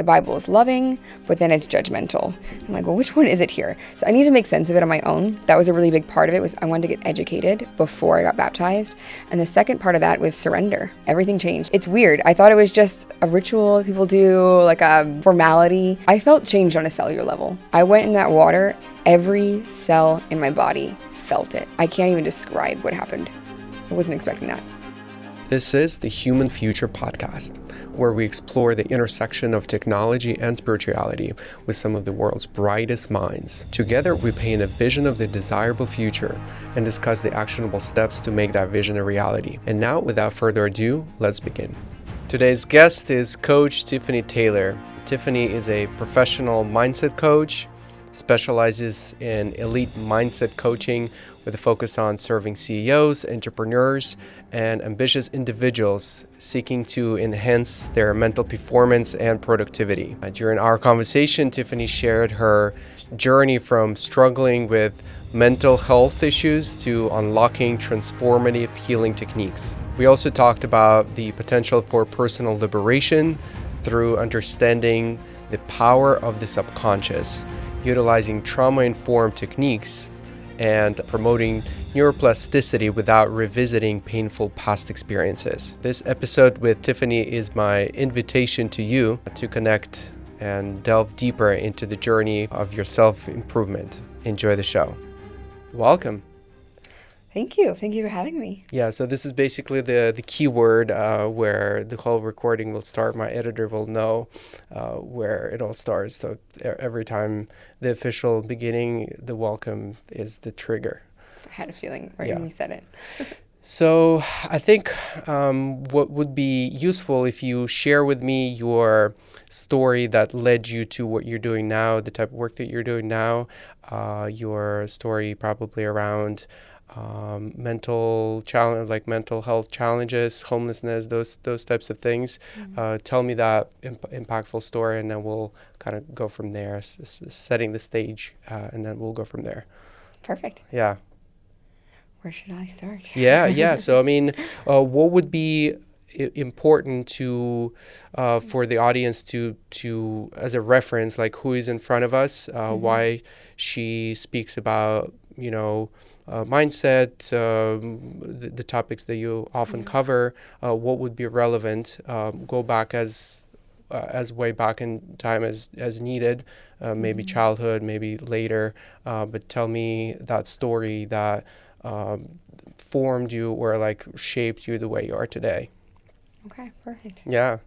the Bible is loving, but then it's judgmental. I'm like, well, which one is it here? So I need to make sense of it on my own. That was a really big part of it, was I wanted to get educated before I got baptized. And the second part of that was surrender. Everything changed. It's weird. I thought it was just a ritual that people do, like a formality. I felt changed on a cellular level. I went in that water, every cell in my body felt it. I can't even describe what happened. I wasn't expecting that. This is the Human Future Podcast, where we explore the intersection of technology and spirituality with some of the world's brightest minds. Together, we paint a vision of the desirable future and discuss the actionable steps to make that vision a reality. And now, without further ado, let's begin. Today's guest is Coach Tiffany Taylor. Tiffany is a professional mindset coach, specializes in elite mindset coaching with a focus on serving CEOs, entrepreneurs, and ambitious individuals seeking to enhance their mental performance and productivity. During our conversation, Tiffany shared her journey from struggling with mental health issues to unlocking transformative healing techniques. We also talked about the potential for personal liberation through understanding the power of the subconscious, utilizing trauma-informed techniques, and promoting neuroplasticity without revisiting painful past experiences. This episode with Tiffany is my invitation to you to connect and delve deeper into the journey of your self-improvement. Enjoy the show. Welcome. Thank you. Thank you for having me. Yeah, so this is basically the keyword where the whole recording will start. My editor will know where it all starts. So every time the official beginning, the welcome is the trigger. I had a feeling right when you said it. So I think what would be useful if you share with me your story that led you to what you're doing now, the type of work that you're doing now, your story probably around mental health challenges, homelessness, those types of things. Mm-hmm. Tell me that impactful story, and then we'll kind of go from there, setting the stage, and then we'll go from there. Perfect. Yeah. Where should I start? Yeah. So, I mean, what would be important to for the audience to as a reference, like who is in front of us, why she speaks about, mindset, the topics that you often cover, what would be relevant, go back as way back in time as needed, maybe childhood, maybe later, but tell me that story that formed you or like shaped you the way you are today. Okay, perfect. Yeah.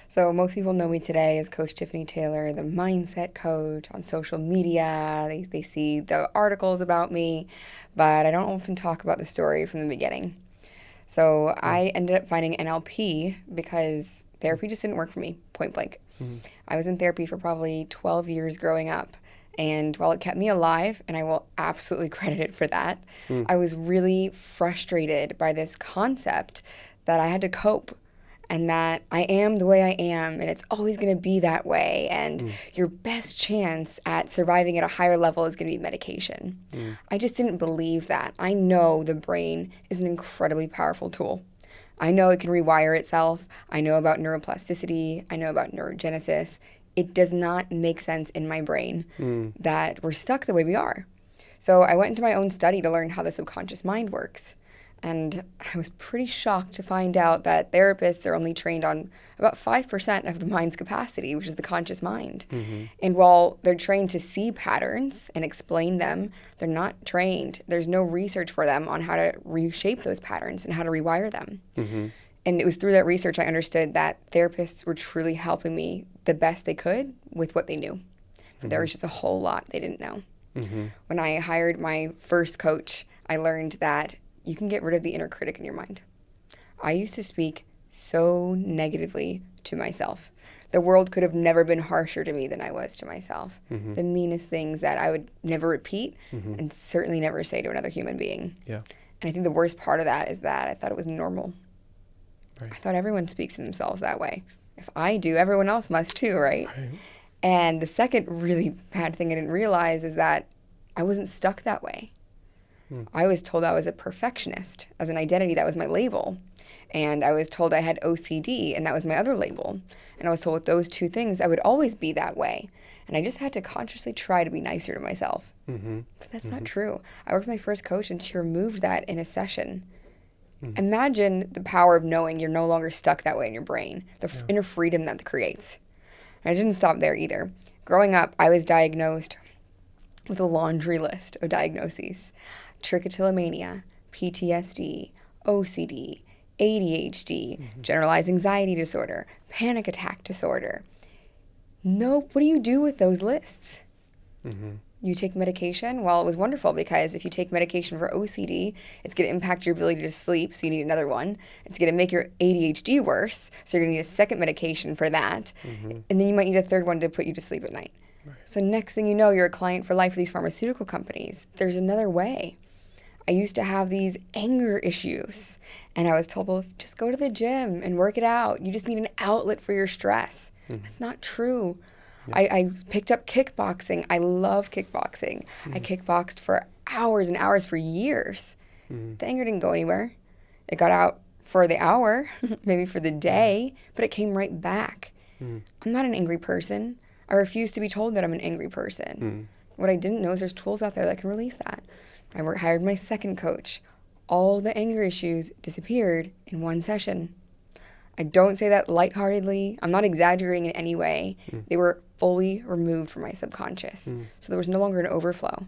So most people know me today as Coach Tiffany Taylor, the mindset coach on social media. They see the articles about me, but I don't often talk about the story from the beginning. So I ended up finding NLP because therapy just didn't work for me, point blank. I was in therapy for probably 12 years growing up. And while it kept me alive, and I will absolutely credit it for that, I was really frustrated by this concept that I had to cope, and that I am the way I am, and it's always going to be that way, and your best chance at surviving at a higher level is going to be medication. I just didn't believe that. I know the brain is an incredibly powerful tool. I know it can rewire itself. I know about neuroplasticity. I know about neurogenesis. It does not make sense in my brain that we're stuck the way we are. So I went into my own study to learn how the subconscious mind works. And I was pretty shocked to find out that therapists are only trained on about 5% of the mind's capacity, which is the conscious mind. And while they're trained to see patterns and explain them, they're not trained. There's no research for them on how to reshape those patterns and how to rewire them. And it was through that research I understood that therapists were truly helping me the best they could with what they knew. But there was just a whole lot they didn't know. When I hired my first coach, I learned that you can get rid of the inner critic in your mind. I used to speak so negatively to myself. The world could have never been harsher to me than I was to myself. The meanest things that I would never repeat and certainly never say to another human being. And I think the worst part of that is that I thought it was normal. I thought everyone speaks to themselves that way. If I do, everyone else must too, right? And the second really bad thing I didn't realize is that I wasn't stuck that way. I was told I was a perfectionist as an identity. That was my label. And I was told I had OCD, and that was my other label. And I was told with those two things, I would always be that way. And I just had to consciously try to be nicer to myself. But that's not true. I worked with my first coach, and she removed that in a session. Imagine the power of knowing you're no longer stuck that way in your brain, the inner freedom that creates. And I didn't stop there either. Growing up, I was diagnosed with a laundry list of diagnoses: trichotillomania, PTSD, OCD, ADHD, generalized anxiety disorder, panic attack disorder. No, what do you do with those lists? You take medication? Well, it was wonderful, because if you take medication for OCD, it's going to impact your ability to sleep, so you need another one. It's going to make your ADHD worse, so you're going to need a second medication for that. And then you might need a third one to put you to sleep at night. So next thing you know, you're a client for life of these pharmaceutical companies. There's another way. I used to have these anger issues, and I was told, well, just go to the gym and work it out. You just need an outlet for your stress. That's not true. I picked up kickboxing. I love kickboxing. I kickboxed for hours and hours for years. The anger didn't go anywhere. It got out for the hour, maybe for the day, but it came right back. I'm not an angry person. I refuse to be told that I'm an angry person. What I didn't know is there's tools out there that can release that. I hired my second coach. All the anger issues disappeared in one session. I don't say that lightheartedly. I'm not exaggerating in any way. They were fully removed from my subconscious. So there was no longer an overflow.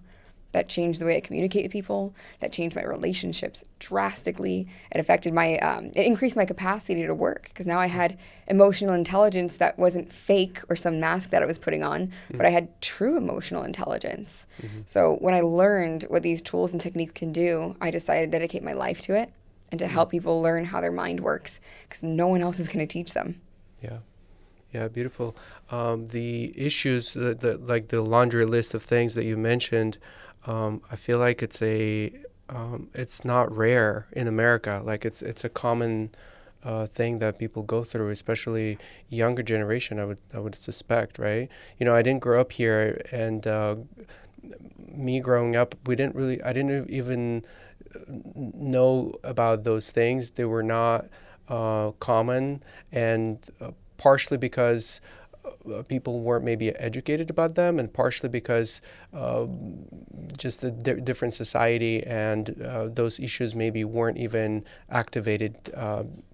That changed the way I communicate with people. That changed my relationships drastically. It affected it increased my capacity to work, because now I had emotional intelligence that wasn't fake or some mask that I was putting on, but I had true emotional intelligence. So when I learned what these tools and techniques can do, I decided to dedicate my life to it and to help people learn how their mind works, because no one else is going to teach them. Yeah, beautiful. The issues, like the laundry list of things that you mentioned, I feel like it's not rare in America. Like it's a common thing that people go through, especially younger generation. I would suspect, right? I didn't grow up here, and me growing up, I didn't even know about those things. They were not common, and partially because people weren't maybe educated about them, and partially because just the different society and those issues maybe weren't even activated,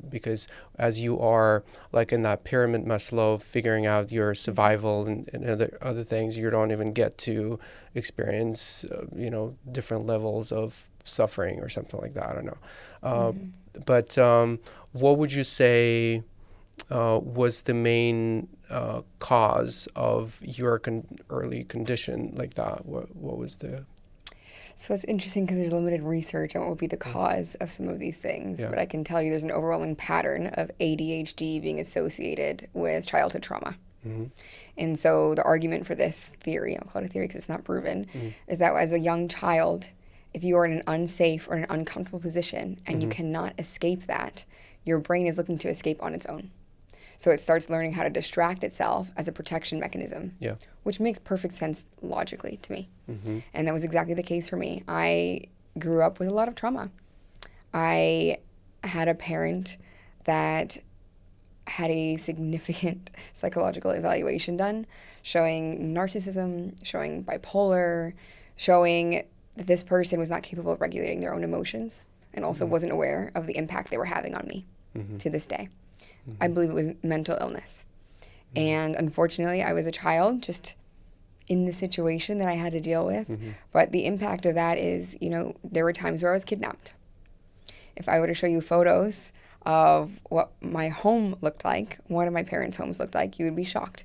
because as you are like in that pyramid Maslow, figuring out your survival and other things, you don't even get to experience different levels of suffering or something like that. I don't know. But what would you say was the main cause of your early condition like that? What was the... So it's interesting, because there's limited research on what would be the cause of some of these things. But I can tell you there's an overwhelming pattern of ADHD being associated with childhood trauma. And so the argument for this theory, I'll call it a theory because it's not proven, is that as a young child, if you are in an unsafe or an uncomfortable position and you cannot escape that, your brain is looking to escape on its own. So it starts learning how to distract itself as a protection mechanism, which makes perfect sense logically to me. And that was exactly the case for me. I grew up with a lot of trauma. I had a parent that had a significant psychological evaluation done, showing narcissism, showing bipolar, showing that this person was not capable of regulating their own emotions, and also wasn't aware of the impact they were having on me to this day. I believe it was mental illness. And unfortunately, I was a child just in the situation that I had to deal with. But the impact of that is, there were times where I was kidnapped. If I were to show you photos of what my home looked like, one of my parents' homes looked like, you would be shocked.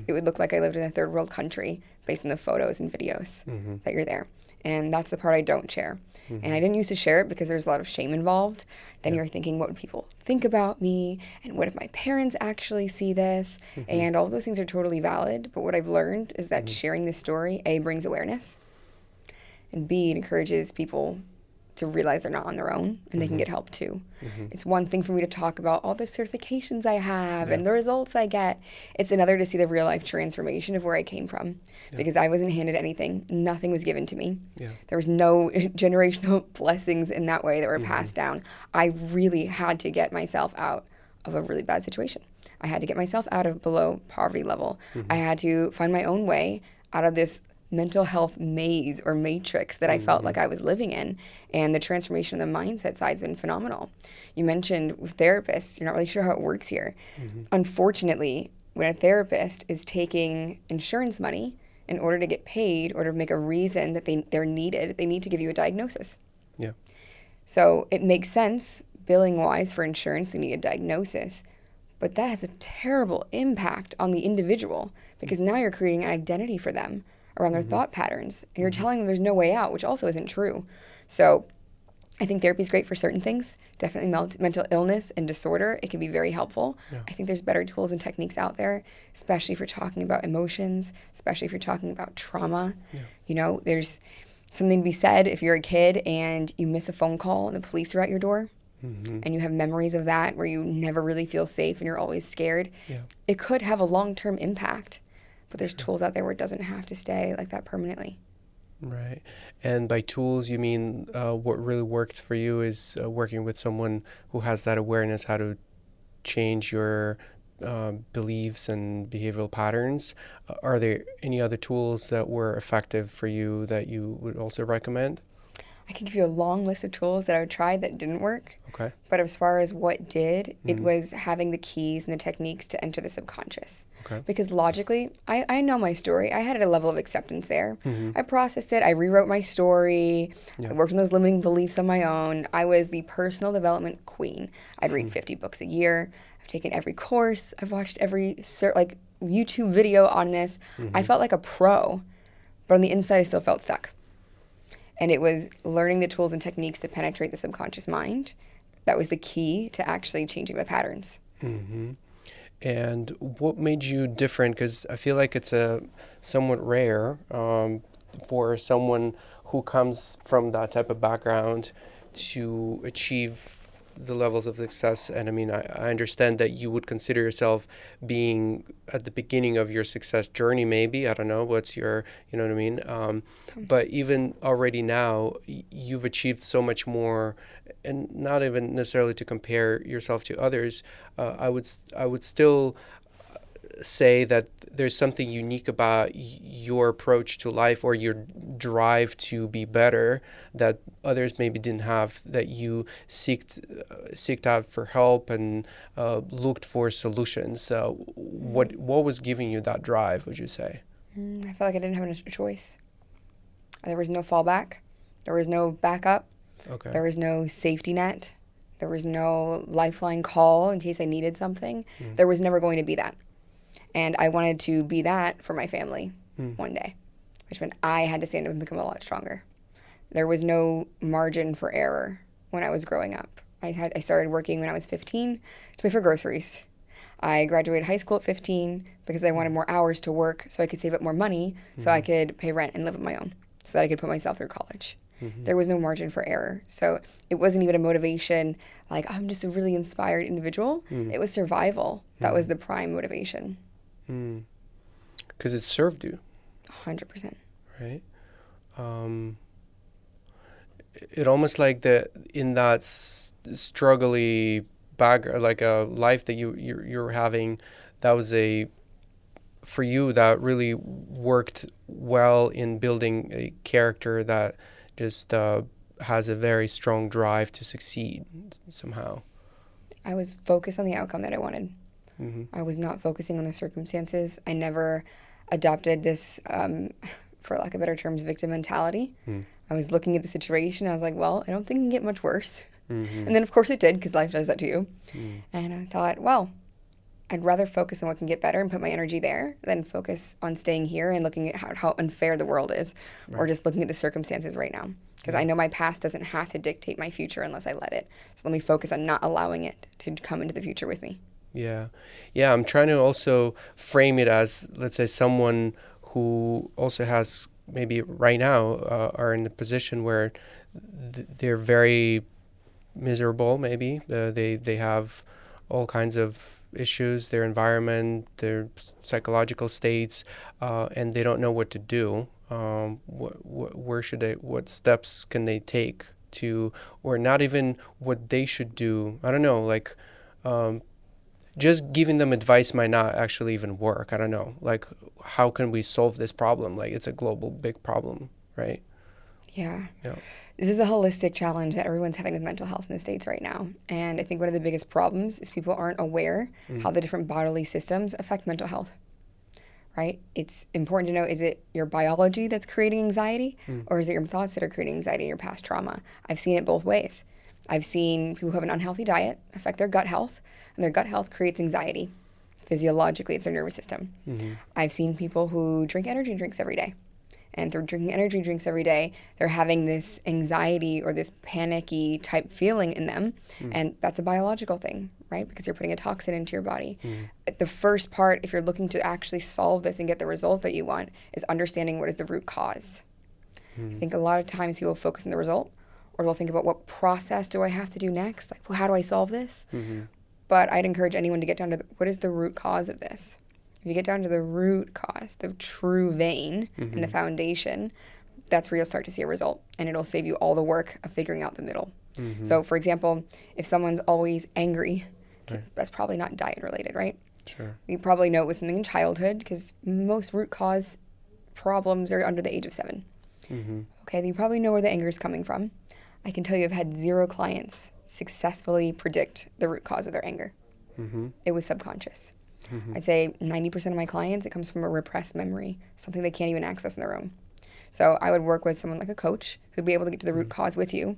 It would look like I lived in a third world country based on the photos and videos that you're there. And that's the part I don't share. And I didn't used to share it because there's a lot of shame involved. Then you're thinking, what would people think about me? And what if my parents actually see this? And all of those things are totally valid. But what I've learned is that sharing this story, A, brings awareness. And B, it encourages people to realize they're not on their own and they can get help too. It's one thing for me to talk about all the certifications I have and the results I get. It's another to see the real life transformation of where I came from, because I wasn't handed anything. Nothing was given to me. There was no generational blessings in that way that were passed down. I really had to get myself out of a really bad situation. I had to get myself out of below poverty level. I had to find my own way out of this mental health maze or matrix that I felt like I was living in. And the transformation of the mindset side's been phenomenal. You mentioned with therapists, you're not really sure how it works here. Unfortunately, when a therapist is taking insurance money in order to get paid or to make a reason that they're needed, they need to give you a diagnosis. Yeah. So it makes sense, billing wise, for insurance, they need a diagnosis. But that has a terrible impact on the individual, because now you're creating an identity for them around their thought patterns. And you're telling them there's no way out, which also isn't true. So I think therapy is great for certain things. Definitely mental illness and disorder, it can be very helpful. I think there's better tools and techniques out there, especially if you're talking about emotions, especially if you're talking about trauma. You know, there's something to be said if you're a kid and you miss a phone call and the police are at your door. And you have memories of that where you never really feel safe and you're always scared. It could have a long-term impact, but there's tools out there where it doesn't have to stay like that permanently. Right. And by tools, you mean what really worked for you is working with someone who has that awareness how to change your beliefs and behavioral patterns. Are there any other tools that were effective for you that you would also recommend? I can give you a long list of tools that I've tried that didn't work. Okay. But as far as what did, it was having the keys and the techniques to enter the subconscious. Okay. Because logically, I know my story. I had a level of acceptance there. I processed it. I rewrote my story. I worked on those limiting beliefs on my own. I was the personal development queen. I'd read 50 books a year. I've taken every course. I've watched every YouTube video on this. I felt like a pro. But on the inside, I still felt stuck. And it was learning the tools and techniques to penetrate the subconscious mind. That was the key to actually changing the patterns. And what made you different? Because I feel like it's a somewhat rare for someone who comes from that type of background to achieve the levels of success. And I mean, I understand that you would consider yourself being at the beginning of your success journey, maybe. I don't know. What's your, you know what I mean? But even already now, you've achieved so much more, and not even necessarily to compare yourself to others. I would still say that there's something unique about your approach to life or your drive to be better that others maybe didn't have, that you seeked out for help and looked for solutions. What was giving you that drive, would you say? I felt like I didn't have a choice. There was no fallback. There was no backup. Okay. There was no safety net. There was no lifeline call in case I needed something. There was never going to be that. And I wanted to be that for my family one day, which meant I had to stand up and become a lot stronger. There was no margin for error when I was growing up. I started working when I was 15 to pay for groceries. I graduated high school at 15 because I wanted more hours to work so I could save up more money so I could pay rent and live on my own, so that I could put myself through college. There was no margin for error. So it wasn't even a motivation like, I'm just a really inspired individual. It was survival. That was the prime motivation. Because it served you. 100%. Right? It almost like in that struggly like a life that you're having, that was for you, that really worked well in building a character that just has a very strong drive to succeed somehow. I was focused on the outcome that I wanted. I was not focusing on the circumstances. I never adopted this, for lack of better terms, victim mentality. I was looking at the situation. I was like, well, I don't think it can get much worse. And then, of course, it did, because life does that to you. And I thought, well, I'd rather focus on what can get better and put my energy there than focus on staying here and looking at how unfair the world is, or just looking at the circumstances right now. Because I know my past doesn't have to dictate my future unless I let it. So let me focus on not allowing it to come into the future with me. Yeah. I'm trying to also frame it as, let's say, someone who also has maybe right now are in the position where they're very miserable. Maybe they have all kinds of issues, their environment, their psychological states, and they don't know what to do. Where should they? What steps can they take to, or not even what they should do? I don't know. Like, just giving them advice might not actually even work. I don't know. Like, how can we solve this problem? Like, it's a global big problem, right? Yeah. Yeah. This is a holistic challenge that everyone's having with mental health in the States right now. And I think one of the biggest problems is people aren't aware how the different bodily systems affect mental health, right? It's important to know, is it your biology that's creating anxiety, or is it your thoughts that are creating anxiety in your past trauma? I've seen it both ways. I've seen people who have an unhealthy diet affect their gut health, and their gut health creates anxiety. Physiologically, it's their nervous system. I've seen people who drink energy drinks every day. And through drinking energy drinks every day, they're having this anxiety or this panicky type feeling in them. And that's a biological thing, right? Because you're putting a toxin into your body. The first part, if you're looking to actually solve this and get the result that you want, is understanding what is the root cause. I think a lot of times people focus on the result, or they'll think about what process do I have to do next? Like, well, how do I solve this? But I'd encourage anyone to get down to what is the root cause of this? If you get down to the root cause, the true vein and the foundation, that's where you'll start to see a result. And it'll save you all the work of figuring out the middle. So, for example, if someone's always angry, that's probably not diet related, right? Sure. You probably know it was something in childhood, because most root cause problems are under the age of 7. Okay, then you probably know where the anger is coming from. I can tell you I've had 0 clients successfully predict the root cause of their anger. It was subconscious. I'd say 90% of my clients, it comes from a repressed memory, something they can't even access on their own. So I would work with someone like a coach who'd be able to get to the root cause with you.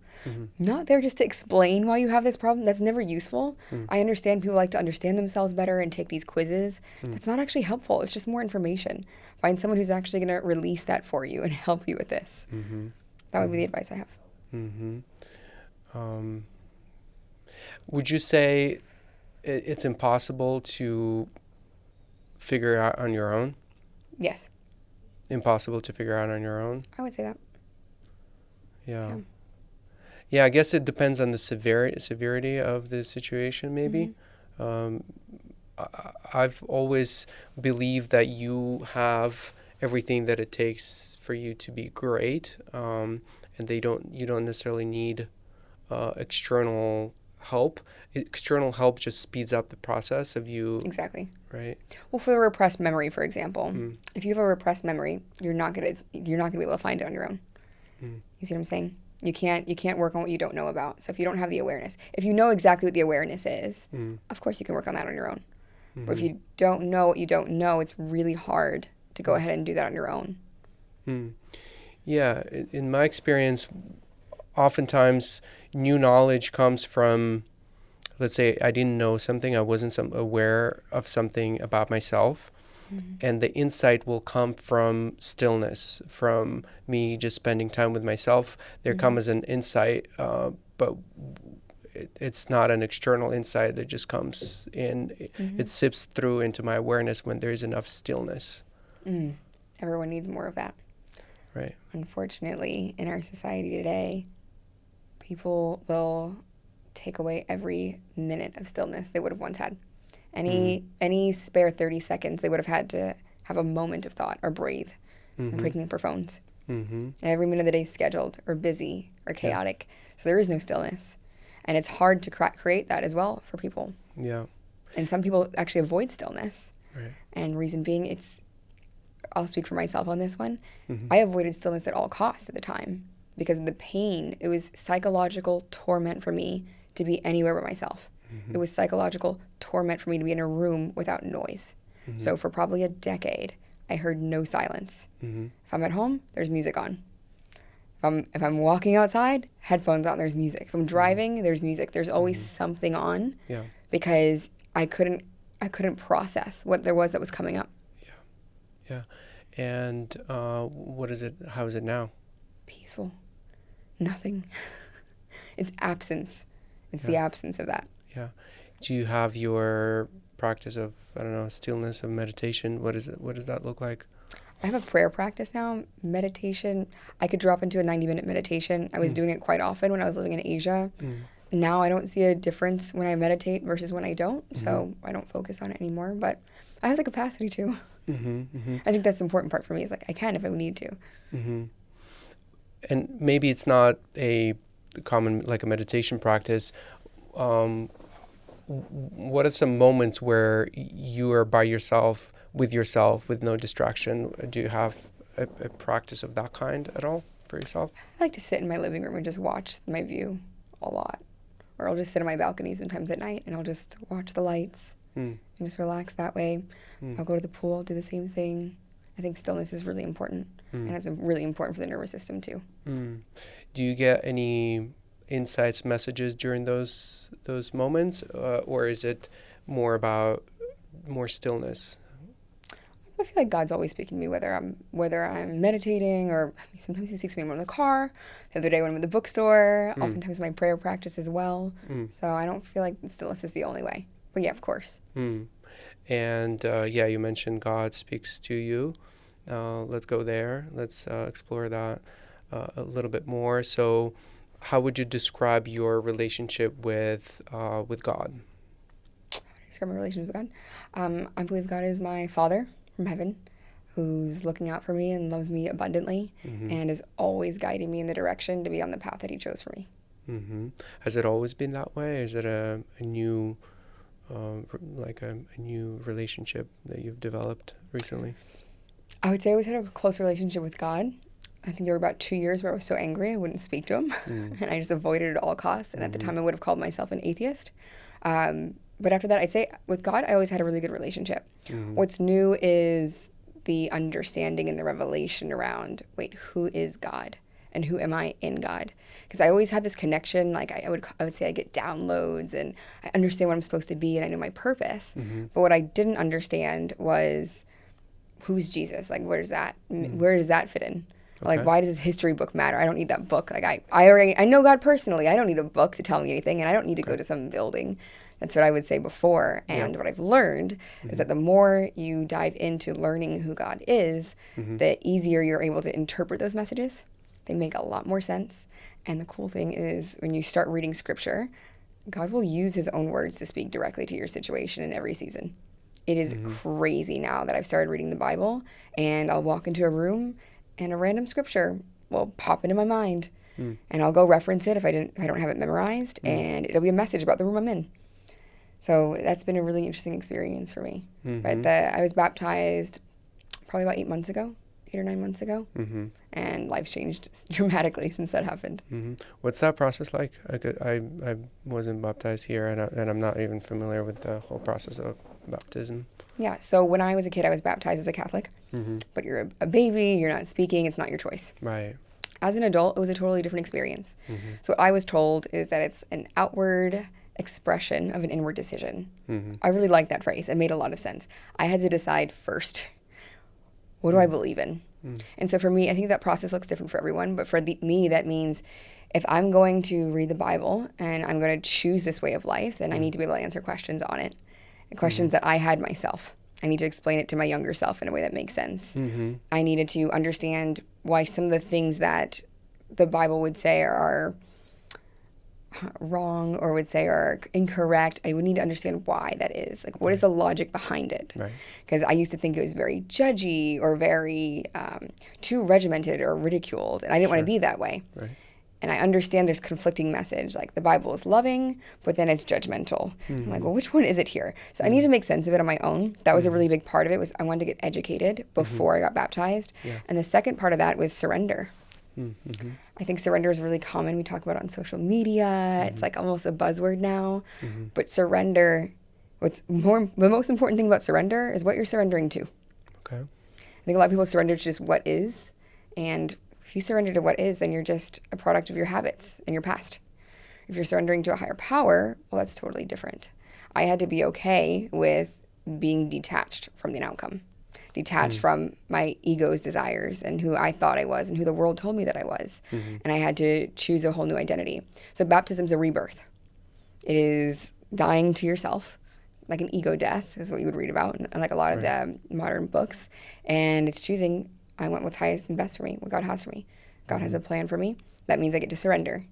Not there just to explain why you have this problem. That's never useful. I understand people like to understand themselves better and take these quizzes. That's not actually helpful. It's just more information. Find someone who's actually going to release that for you and help you with this. That would be the advice I have. Would you say it's impossible to figure it out on your own? Yes. Impossible to figure out on your own? I would say that. Yeah. Yeah, I guess it depends on the severity of the situation, maybe. I've always believed that you have everything that it takes for you to be great, and you don't necessarily need external help. External help just speeds up the process of you. Exactly. Right. Well, for the repressed memory, for example, if you have a repressed memory, you're not gonna be able to find it on your own. You see what I'm saying? You can't work on what you don't know about. So if you don't have the awareness, if you know exactly what the awareness is, of course you can work on that on your own. But if you don't know what you don't know, it's really hard to go ahead and do that on your own. Yeah, in my experience, oftentimes new knowledge comes from, let's say I didn't know something, I wasn't aware of something about myself, and the insight will come from stillness, from me just spending time with myself. There comes an insight, but it's not an external insight that just comes in. It sips through into my awareness when there is enough stillness. Everyone needs more of that. Right. Unfortunately, in our society today, people will take away every minute of stillness they would have once had. Any spare 30 seconds, they would have had to have a moment of thought or breathe, and picking up their phones. And every minute of the day is scheduled or busy or chaotic. So there is no stillness. And it's hard to create that as well for people. Yeah. And some people actually avoid stillness. Right. And reason being, I'll speak for myself on this one. I avoided stillness at all costs at the time because of the pain. It was psychological torment for me to be anywhere but myself. It was psychological torment for me to be in a room without noise. So for probably a decade, I heard no silence. If I'm at home, there's music on. If I'm walking outside, headphones on, there's music. If I'm driving, there's music. There's always something on because I couldn't process what there was that was coming up. Yeah. And what is it? How is it now? Peaceful. Nothing. It's absence. It's the absence of that. Yeah. Do you have your practice of, I don't know, stillness, of meditation? What is it? What does that look like? I have a prayer practice now. Meditation, I could drop into a 90-minute meditation. I was doing it quite often when I was living in Asia. Now I don't see a difference when I meditate versus when I don't, so I don't focus on it anymore. But I have the capacity to. I think that's the important part for me is like I can if I need to. And maybe it's not a common, like a meditation practice. What are some moments where you are by yourself with no distraction? Do you have a practice of that kind at all for yourself? I like to sit in my living room and just watch my view a lot. Or I'll just sit on my balcony sometimes at night and I'll just watch the lights and just relax that way. I'll go to the pool, do the same thing. I think stillness is really important. And it's really important for the nervous system too. Do you get any insights, messages during those moments, or is it more about more stillness? I feel like God's always speaking to me, whether I'm meditating or sometimes He speaks to me when I'm in the car. The other day when I'm in the bookstore, oftentimes my prayer practice as well. So I don't feel like stillness is the only way. But yeah, of course. And you mentioned God speaks to you. Let's go there. Let's explore that a little bit more. So, how would you describe your relationship with God? Describe my relationship with God. I believe God is my Father from heaven, who's looking out for me and loves me abundantly, and is always guiding me in the direction to be on the path that He chose for me. Has it always been that way? Is it a new a new relationship that you've developed recently? I would say I always had a close relationship with God. I think there were about 2 years where I was so angry I wouldn't speak to Him, and I just avoided it at all costs. And at the time, I would have called myself an atheist. But after that, I'd say with God, I always had a really good relationship. What's new is the understanding and the revelation around, wait, who is God? And who am I in God? Because I always had this connection. Like I would say I get downloads and I understand what I'm supposed to be and I know my purpose. But what I didn't understand was who's Jesus? Like where does that fit in? Okay. Like why does this history book matter? I don't need that book. Like I know God personally. I don't need a book to tell me anything, and I don't need to go to some building. That's what I would say before. And what I've learned is that the more you dive into learning who God is, the easier you're able to interpret those messages. They make a lot more sense. And the cool thing is when you start reading scripture, God will use His own words to speak directly to your situation in every season. It is crazy now that I've started reading the Bible, and I'll walk into a room and a random scripture will pop into my mind, and I'll go reference it if I don't have it memorized, and it'll be a message about the room I'm in. So that's been a really interesting experience for me. But I was baptized probably about 8 or 9 months ago, and life's changed dramatically since that happened. What's that process like? I wasn't baptized here, and I'm not even familiar with the whole process of baptism. Yeah, so when I was a kid, I was baptized as a Catholic, but you're a baby, you're not speaking, it's not your choice. Right. As an adult, it was a totally different experience. So what I was told is that it's an outward expression of an inward decision. I really like that phrase. It made a lot of sense. I had to decide first, what do I believe in? And so for me, I think that process looks different for everyone, but for me, that means if I'm going to read the Bible and I'm going to choose this way of life, then I need to be able to answer questions on it. Questions that I had myself. I need to explain it to my younger self in a way that makes sense. I needed to understand why some of the things that the Bible would say are wrong or would say are incorrect. I would need to understand why that is. Like, what is the logic behind it? Because I used to think it was very judgy or very too regimented or ridiculed, and I didn't want to be that way. And I understand there's conflicting message. Like the Bible is loving, but then it's judgmental. I'm like, well, which one is it here? So I need to make sense of it on my own. That was a really big part of it. Was I wanted to get educated before I got baptized. And the second part of that was surrender. I think surrender is really common. We talk about it on social media. It's like almost a buzzword now. But surrender, the most important thing about surrender is what you're surrendering to. Okay. I think a lot of people surrender to just what is, and if you surrender to what is, then you're just a product of your habits and your past. If you're surrendering to a higher power, well, that's totally different. I had to be okay with being detached from the outcome, detached from my ego's desires and who I thought I was and who the world told me that I was. And I had to choose a whole new identity. So baptism's a rebirth. It is dying to yourself, like an ego death is what you would read about in like a lot of the modern books. And it's choosing, I want what's highest and best for me, what God has for me. God has a plan for me. That means I get to surrender.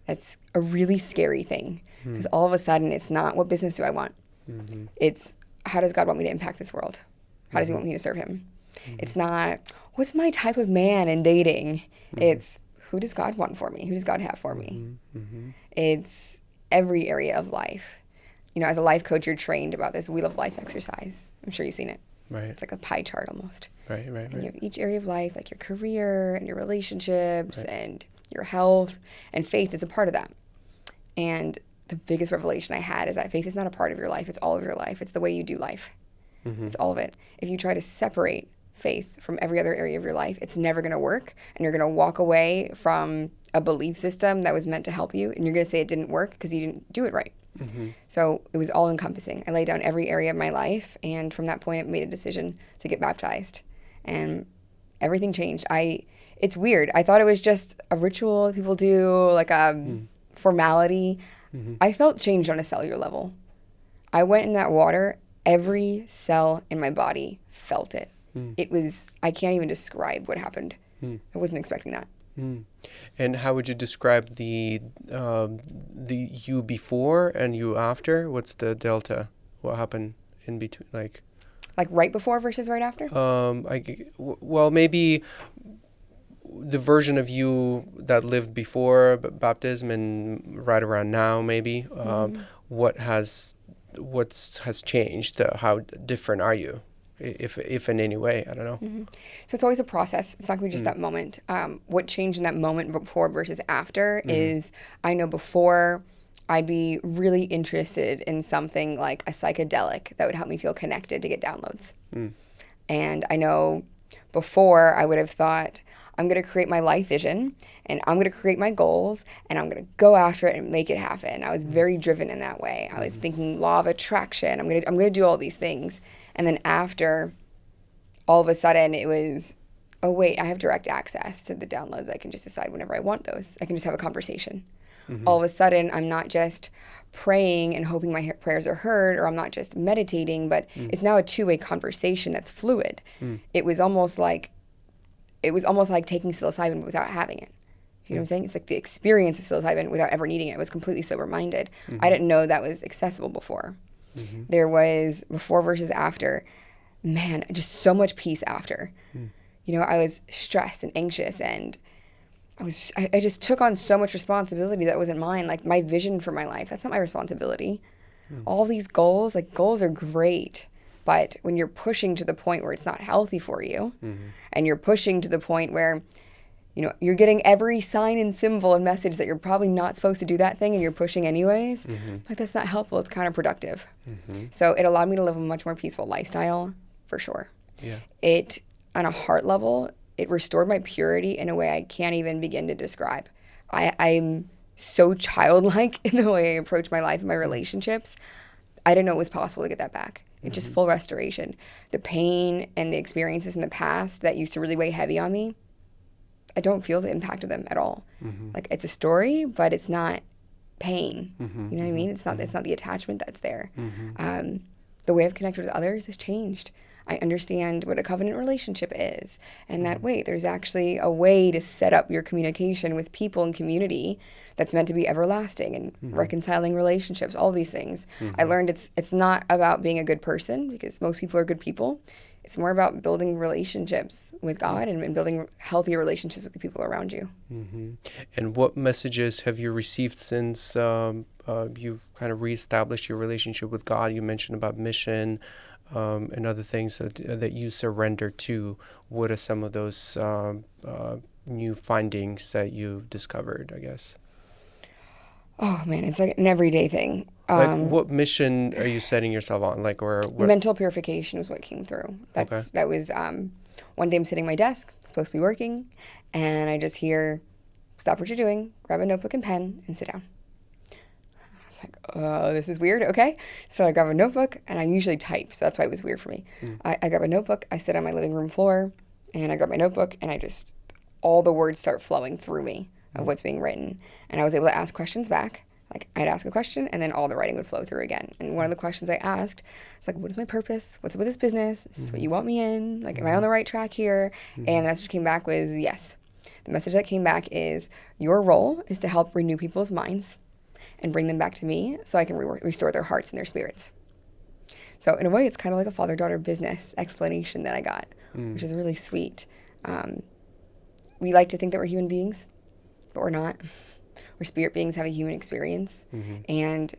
That's a really scary thing because all of a sudden it's not, what business do I want? It's, how does God want me to impact this world? How does he want me to serve him? It's not, what's my type of man in dating? It's, who does God want for me? Who does God have for me? It's every area of life. You know, as a life coach, you're trained about this Wheel of Life exercise. I'm sure you've seen it. Right. It's like a pie chart almost. Right. And you have each area of life, like your career and your relationships and your health, and faith is a part of that. And the biggest revelation I had is that faith is not a part of your life. It's all of your life. It's the way you do life. It's all of it. If you try to separate faith from every other area of your life, it's never going to work. And you're going to walk away from a belief system that was meant to help you. And you're going to say it didn't work because you didn't do it right. So it was all encompassing. I laid down every area of my life. And from that point, I made a decision to get baptized. And everything changed. It's weird. I thought it was just a ritual that people do, like a formality. I felt changed on a cellular level. I went in that water. Every cell in my body felt it. It was, I can't even describe what happened. I wasn't expecting that. And how would you describe the you before and you after? What's the delta? What happened in between? Like Right before versus right after? Well, maybe the version of you that lived before baptism and right around now, maybe. What has changed? How different are you, if in any way? I don't know. So it's always a process. It's not going to be just that moment. What changed in that moment before versus after is, I know before I'd be really interested in something like a psychedelic that would help me feel connected to get downloads. And I know before I would have thought, I'm going to create my life vision and I'm going to create my goals and I'm going to go after it and make it happen. I was very driven in that way. I was thinking law of attraction. I'm going to do all these things. And then after, all of a sudden it was, oh wait, I have direct access to the downloads. I can just decide whenever I want those. I can just have a conversation. All of a sudden I'm not just praying and hoping my prayers are heard, or I'm not just meditating, but it's now a two-way conversation that's fluid. It was almost like taking psilocybin without having it. You know what I'm saying? It's like the experience of psilocybin without ever needing it. I was completely sober-minded. I didn't know that was accessible before. There was before versus after. Man, just so much peace after. You know, I was stressed and anxious, and I just took on so much responsibility that wasn't mine. Like my vision for my life, that's not my responsibility. All these goals are great. But when you're pushing to the point where it's not healthy for you, and you're pushing to the point where, you know, you're getting every sign and symbol and message that you're probably not supposed to do that thing and you're pushing anyways, like that's not helpful. It's counterproductive. So it allowed me to live a much more peaceful lifestyle, for sure. It, on a heart level, it restored my purity in a way I can't even begin to describe. I'm so childlike in the way I approach my life and my relationships. I didn't know it was possible to get that back. It's just full restoration. The pain and the experiences in the past that used to really weigh heavy on me, I don't feel the impact of them at all. Like it's a story, but it's not pain. You know what I mean? It's not the attachment that's there. The way I've connected with others has changed. I understand what a covenant relationship is, and that wait, there's actually a way to set up your communication with people and community that's meant to be everlasting and reconciling relationships, all these things. I learned it's not about being a good person, because most people are good people. It's more about building relationships with God and building healthier relationships with the people around you. And what messages have you received since you kind of reestablished your relationship with God? You mentioned about mission and other things that you surrender to. What are some of those new findings that you've discovered, I guess? Oh man, it's like an everyday thing. Like what mission are you setting yourself on? Like, or what? Mental purification was what came through. That was one day I'm sitting at my desk, supposed to be working, and I just hear, stop what you're doing, grab a notebook and pen, and sit down. I was like, oh, this is weird. Okay. So I grab a notebook, and I usually type, so that's why it was weird for me. I grab a notebook, I sit on my living room floor, and I grab my notebook, and all the words start flowing through me of what's being written. And I was able to ask questions back, Like, I'd ask a question, and then all the writing would flow through again. And one of the questions I asked was like, what is my purpose? What's up with this business? Is this what you want me in? Like, am I on the right track here? And the message came back was yes. The message that came back is, your role is to help renew people's minds and bring them back to me so I can restore their hearts and their spirits. So in a way, it's kind of like a father-daughter business explanation that I got, which is really sweet. We like to think that we're human beings, but we're not. We're spirit beings, have a human experience. And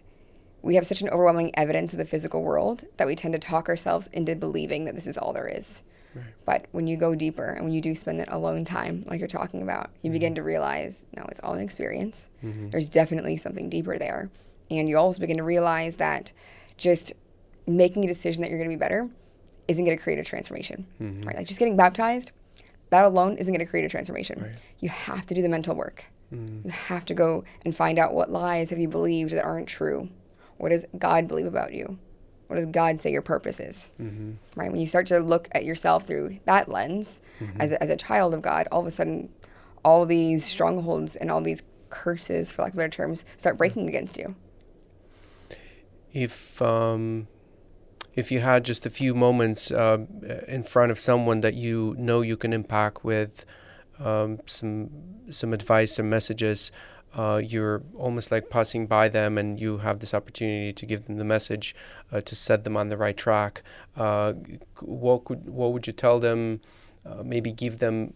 we have such an overwhelming evidence of the physical world that we tend to talk ourselves into believing that this is all there is. Right. But when you go deeper and when you do spend that alone time, like you're talking about, you begin to realize, no, it's all an experience. There's definitely something deeper there. And you also begin to realize that just making a decision that you're going to be better isn't going to create a transformation. Right? Like just getting baptized, that alone isn't going to create a transformation. Right. You have to do the mental work. You have to go and find out what lies have you believed that aren't true. What does God believe about you? What does God say your purpose is? Right? When you start to look at yourself through that lens, as a child of God, all of a sudden, all these strongholds and all these curses, for lack of better terms, start breaking against you. If you had just a few moments in front of someone that you know you can impact with some advice, some messages, you're almost like passing by them and you have this opportunity to give them the message to set them on the right track. What would you tell them? Maybe give them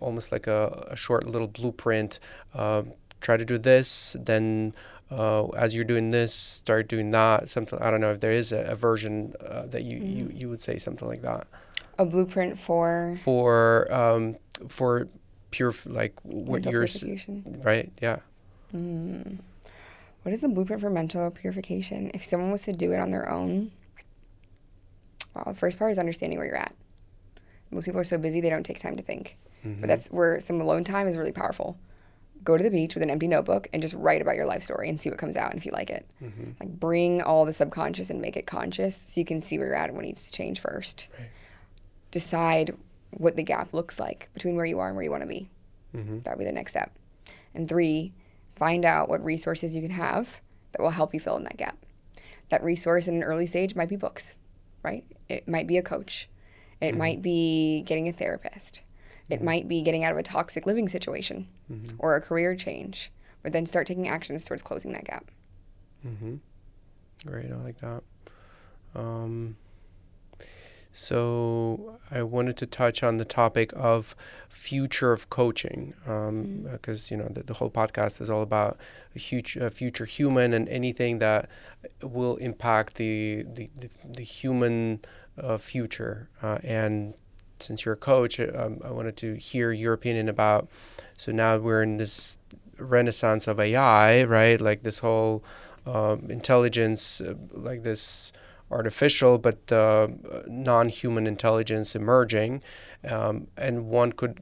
almost like a short little blueprint. Try to do this, then as you're doing this, start doing that. Something, I don't know if there is a version that you would say something like that. A blueprint for pure, like what mental you're purification. Right? Yeah. What is the blueprint for mental purification? If someone was to do it on their own, well, the first part is understanding where you're at. Most people are so busy they don't take time to think. But that's where some alone time is really powerful. Go to the beach with an empty notebook and just write about your life story and see what comes out and if you like it. Like, bring all the subconscious and make it conscious so you can see where you're at and what needs to change first. Right. Decide what the gap looks like between where you are and where you want to be. That would be the next step. And 3, find out what resources you can have that will help you fill in that gap. That resource in an early stage might be books, right? It might be a coach. It might be getting a therapist. It might be getting out of a toxic living situation or a career change, but then start taking actions towards closing that gap. Great, I like that. So I wanted to touch on the topic of future of coaching, because the whole podcast is all about a future human and anything that will impact the human future. And since you're a coach, I wanted to hear your opinion about. So now we're in this renaissance of AI, right? Like this whole intelligence, like this artificial but non-human intelligence emerging, and one could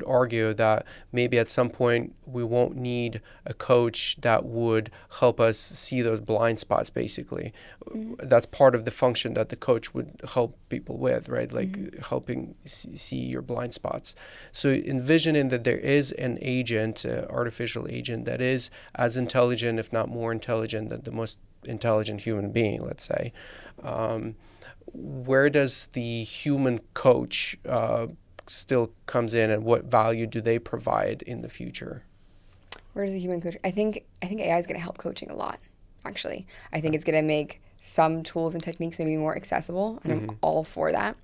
argue that maybe at some point we won't need a coach that would help us see those blind spots. Basically, that's part of the function that the coach would help people with, right? Like helping see your blind spots. So envisioning that there is an agent, artificial agent, that is as intelligent, if not more intelligent, than the most intelligent human being, let's say. Where does the human coach still comes in, and what value do they provide in the future? Where does the human coach? I think AI is going to help coaching a lot, actually. I think it's going to make some tools and techniques maybe more accessible, and I'm all for that.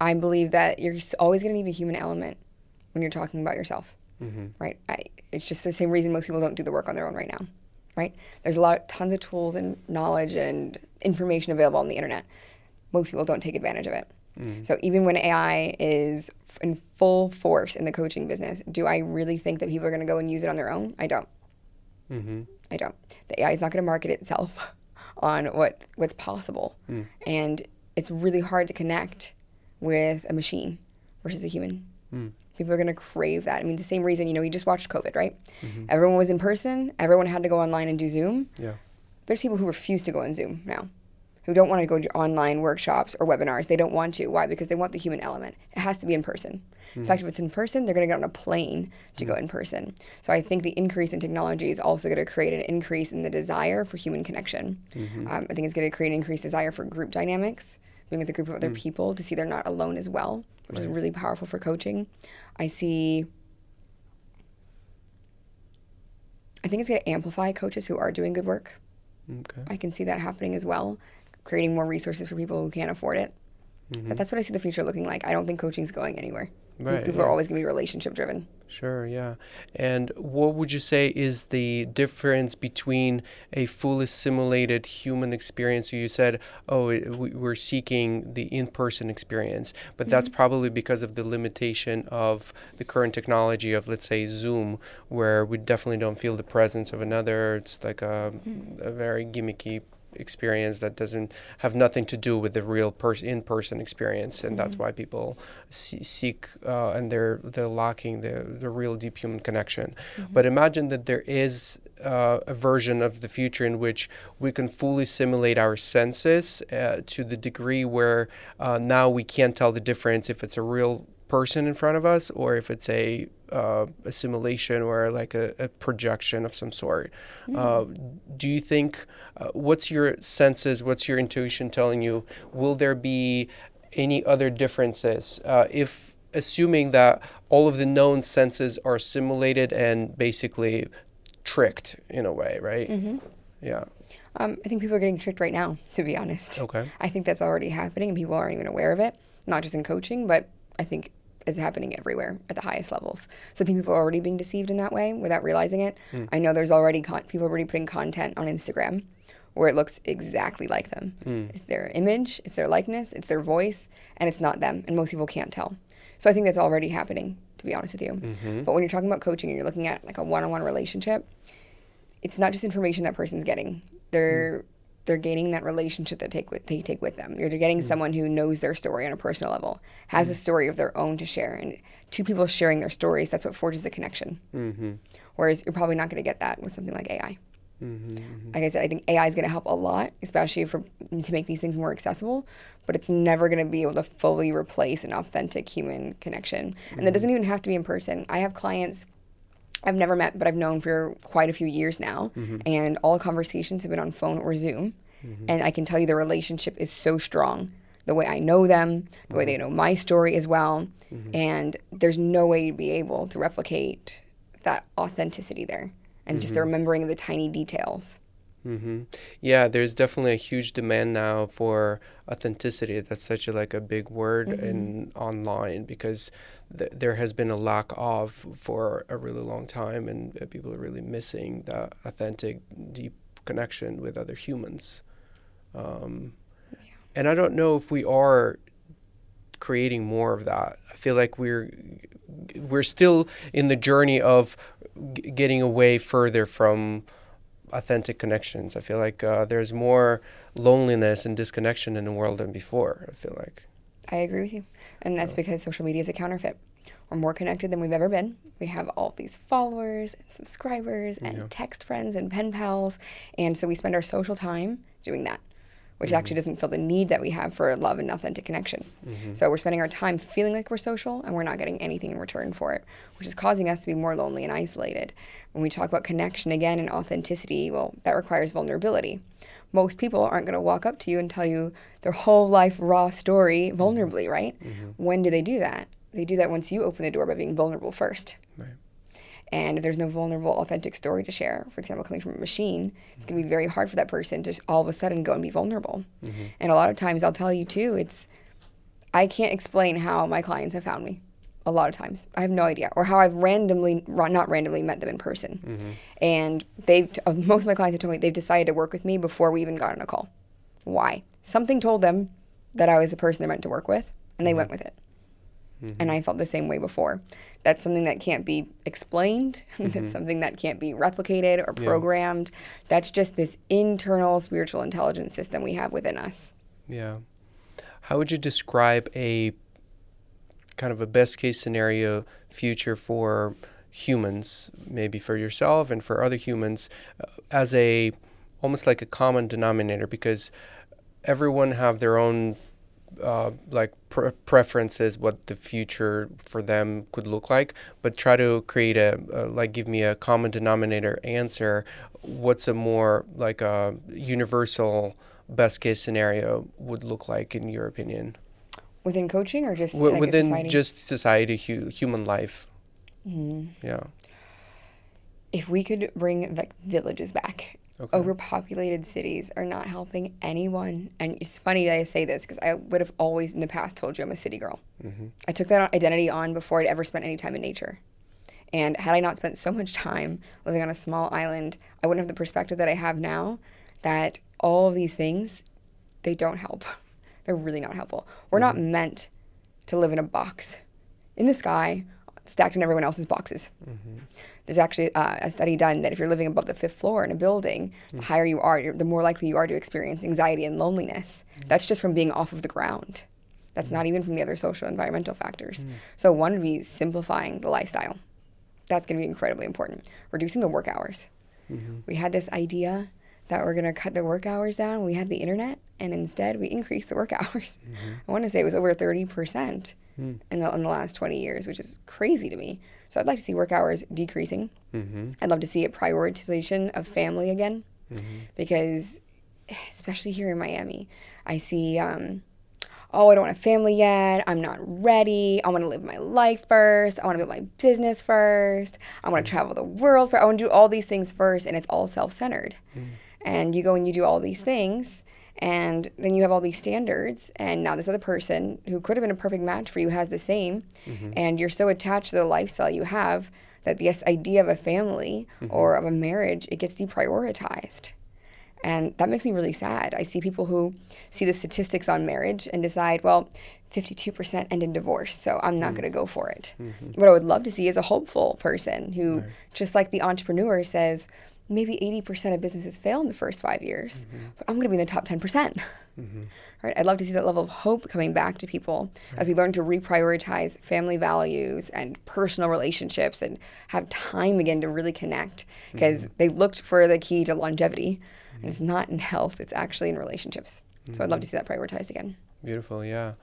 I believe that you're always going to need a human element when you're talking about yourself, right? It's just the same reason most people don't do the work on their own right now. Right? There's tons of tools and knowledge and information available on the internet. Most people don't take advantage of it. So even when AI is in full force in the coaching business, do I really think that people are going to go and use it on their own? I don't. I don't. The AI is not going to market itself on what's possible. And it's really hard to connect with a machine versus a human. People are going to crave that. I mean, the same reason, you just watched COVID, right? Everyone was in person. Everyone had to go online and do Zoom. Yeah. There's people who refuse to go on Zoom now. who don't want to go to online workshops or webinars. They don't want to. Why? Because they want the human element. It has to be in person. In fact, if it's in person, they're going to get on a plane to go in person. So I think the increase in technology is also going to create an increase in the desire for human connection. I think it's going to create an increased desire for group dynamics, being with a group of other people to see they're not alone as well, which is really powerful for coaching. I think it's going to amplify coaches who are doing good work. Okay. I can see that happening as well, creating more resources for people who can't afford it. But that's what I see the future looking like. I don't think coaching is going anywhere. Right, People are always going to be relationship driven. Sure, yeah. And what would you say is the difference between a fully simulated human experience? So you said, we're seeking the in-person experience, but that's probably because of the limitation of the current technology of, let's say, Zoom, where we definitely don't feel the presence of another. It's like a very gimmicky experience that doesn't have nothing to do with the real in-person experience, and that's why people seek and they're lacking the real deep human connection. But imagine that there is a version of the future in which we can fully simulate our senses to the degree where now we can't tell the difference if it's a real person in front of us or if it's a simulation or like a projection of some sort. Do you think, what's your senses, what's your intuition telling you? Will there be any other differences if assuming that all of the known senses are simulated and basically tricked in a way, right? Yeah. I think people are getting tricked right now, to be honest. Okay. I think that's already happening and people aren't even aware of it, not just in coaching, but I think it's happening everywhere at the highest levels. So I think people are already being deceived in that way without realizing it. I know there's already people are already putting content on Instagram where it looks exactly like them. It's their image, it's their likeness, it's their voice, and it's not them. And most people can't tell. So I think that's already happening, to be honest with you. But when you're talking about coaching and you're looking at like a one-on-one relationship, it's not just information that person's getting. They're gaining that relationship that they take with them. You're getting someone who knows their story on a personal level, has a story of their own to share. And two people sharing their stories, that's what forges a connection. Whereas you're probably not going to get that with something like AI. Like I said, I think AI is going to help a lot, especially to make these things more accessible, but it's never going to be able to fully replace an authentic human connection. And that doesn't even have to be in person. I have clients I've never met, but I've known for quite a few years now, and all conversations have been on phone or Zoom, and I can tell you the relationship is so strong. The way I know them, the way they know my story as well, and there's no way to be able to replicate that authenticity there, and just the remembering of the tiny details. Yeah, there's definitely a huge demand now for authenticity. That's such a big word in online because there has been a lack of for a really long time, and people are really missing that authentic, deep connection with other humans. And I don't know if we are creating more of that. I feel like we're still in the journey of getting away further from authentic connections. I feel like there's more loneliness and disconnection in the world than before, I feel like. I agree with you. And that's because social media is a counterfeit. We're more connected than we've ever been. We have all these followers and subscribers and text friends and pen pals. And so we spend our social time doing that, which actually doesn't fill the need that we have for love and authentic connection. So we're spending our time feeling like we're social and we're not getting anything in return for it, which is causing us to be more lonely and isolated. When we talk about connection again and authenticity, well, that requires vulnerability. Most people aren't going to walk up to you and tell you their whole life raw story vulnerably, right? When do they do that? They do that once you open the door by being vulnerable first. Right. And if there's no vulnerable, authentic story to share, for example, coming from a machine, it's going to be very hard for that person to all of a sudden go and be vulnerable. And a lot of times, I'll tell you too, I can't explain how my clients have found me. A lot of times. I have no idea. Or how I've not randomly met them in person. And most of my clients have told me they've decided to work with me before we even got on a call. Why? Something told them that I was the person they're meant to work with, and they went with it. And I felt the same way before. That's something that can't be explained. That's something that can't be replicated or programmed. That's just this internal spiritual intelligence system we have within us. Yeah. How would you describe a kind of a best case scenario future for humans, maybe for yourself and for other humans, as almost like a common denominator? Because everyone have their own like preferences, what the future for them could look like, but try to create like give me a common denominator answer. What's a more like a universal best case scenario would look like in your opinion? Within coaching or just like a Within society? just society, human life. Mm. Yeah. If we could bring like villages back, Okay. overpopulated cities are not helping anyone. And it's funny that I say this because I would have always in the past told you I'm a city girl. Mm-hmm. I took that identity on before I'd ever spent any time in nature. And had I not spent so much time living on a small island, I wouldn't have the perspective that I have now that all of these things, they don't help. They're really not helpful. We're not meant to live in a box in the sky, stacked in everyone else's boxes. Mm-hmm. There's actually a study done that if you're living above the 5th floor in a building, the higher you are, the more likely you are to experience anxiety and loneliness. That's just from being off of the ground. That's not even from the other social environmental factors. So one would be simplifying the lifestyle. That's going to be incredibly important. Reducing the work hours. Mm-hmm. We had this idea that we're going to cut the work hours down. We had the internet, and instead we increased the work hours. Mm-hmm. I want to say it was over 30% Mm. in the last 20 years, which is crazy to me. So I'd like to see work hours decreasing. Mm-hmm. I'd love to see a prioritization of family again, Mm-hmm. because especially here in Miami, I see, oh, I don't want a family yet. I'm not ready. I want to live my life first. I want to build my business first. I want to travel the world first. I want to do all these things first, and it's all self-centered. And you go and you do all these things, and then you have all these standards, and now this other person who could have been a perfect match for you has the same, and you're so attached to the lifestyle you have that this idea of a family or of a marriage, it gets deprioritized. And that makes me really sad. I see people who see the statistics on marriage and decide, well, 52% end in divorce, so I'm not going to go for it. What I would love to see is a hopeful person who, just like the entrepreneur says, maybe 80% of businesses fail in the first 5 years, but I'm going to be in the top 10%. Right? I'd love to see that level of hope coming back to people as we learn to reprioritize family values and personal relationships and have time again to really connect, because they've looked for the key to longevity, and it's not in health, it's actually in relationships. So I'd love to see that prioritized again. Beautiful, yeah.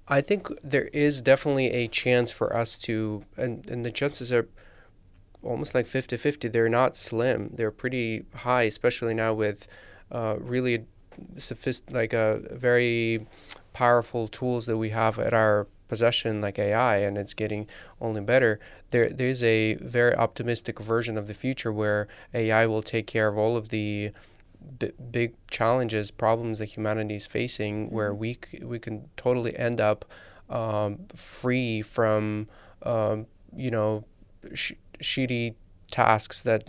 I think there is definitely a chance for us to, and the chances are almost like 50-50. They're not slim. They're pretty high, especially now with really very powerful tools that we have at our possession, like AI, and it's getting only better. There's a very optimistic version of the future where AI will take care of all of the big challenges, problems that humanity is facing, where we can totally end up free from shitty tasks that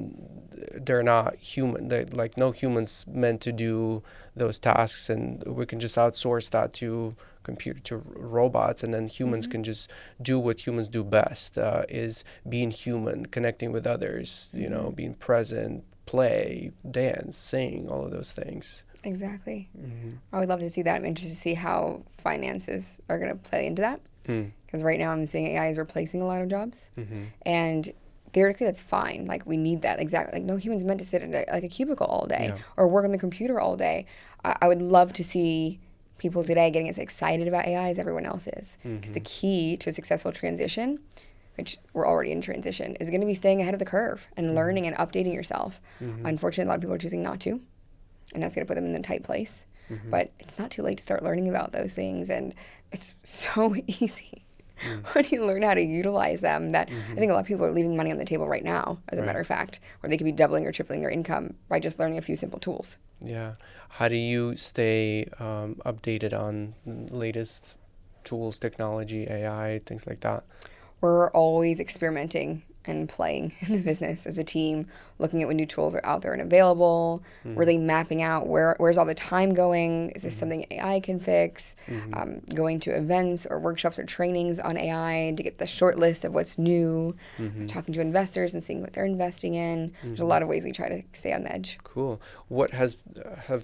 they're not human, that like no humans meant to do those tasks, and we can just outsource that to robots, and then humans can just do what humans do best, is being human, connecting with others, being present, play, dance, sing, all of those things. Exactly. I would love to see that. I'm interested to see how finances are going to play into that, because right now I'm seeing AI is replacing a lot of jobs, and theoretically that's fine. Like, we need that. Exactly. Like, no human's meant to sit in a cubicle all day or work on the computer all day. I would love to see people today getting as excited about AI as everyone else is, because the key to a successful transition, which we're already in transition, is going to be staying ahead of the curve and learning and updating yourself. Unfortunately, a lot of people are choosing not to, and that's going to put them in a tight place. But it's not too late to start learning about those things, and it's so easy when you learn how to utilize them that I think a lot of people are leaving money on the table right now, as a matter of fact, where they could be doubling or tripling their income by just learning a few simple tools. Yeah. How do you stay updated on latest tools, technology, AI, things like that? We're always experimenting and playing in the business as a team, looking at what new tools are out there and available, really mapping out where's all the time going. Is this something AI can fix? Going to events or workshops or trainings on AI to get the short list of what's new, talking to investors and seeing what they're investing in. There's a lot of ways we try to stay on the edge. Cool. What have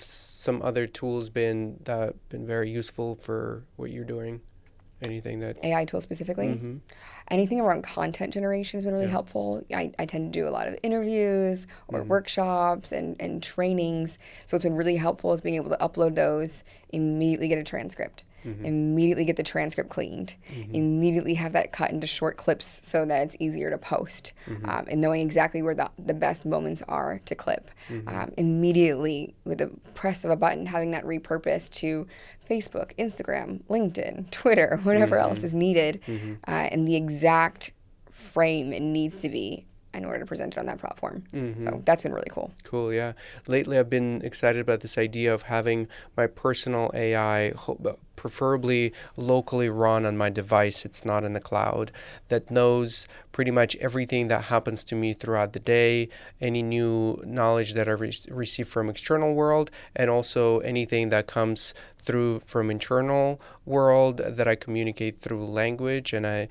some other tools been very useful for what you're doing? Anything that... AI tools specifically. Mm-hmm. Anything around content generation has been really helpful. I tend to do a lot of interviews or workshops and trainings. So what's been really helpful is being able to upload those, immediately get a transcript, immediately get the transcript cleaned, immediately have that cut into short clips so that it's easier to post, and knowing exactly where the best moments are to clip. Immediately, with the press of a button, having that repurposed to Facebook, Instagram, LinkedIn, Twitter, whatever else is needed, and the exact frame it needs to be in order to present it on that platform. So that's been really cool. Cool, yeah. Lately, I've been excited about this idea of having my personal AI, preferably locally run on my device. It's not in the cloud, that knows pretty much everything that happens to me throughout the day, any new knowledge that I receive from external world, and also anything that comes through from internal world that I communicate through language. And I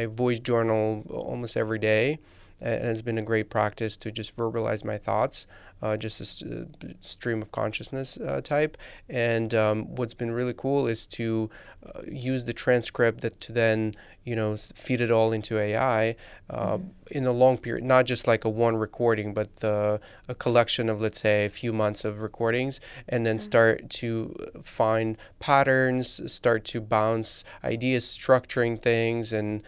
voice journal almost every day, and it's been a great practice to just verbalize my thoughts, just a stream of consciousness type. And what's been really cool is to use the transcript to then feed it all into AI in a long period, not just like a one recording, but a collection of, let's say, a few months of recordings, and then start to find patterns, start to bounce ideas, structuring things, and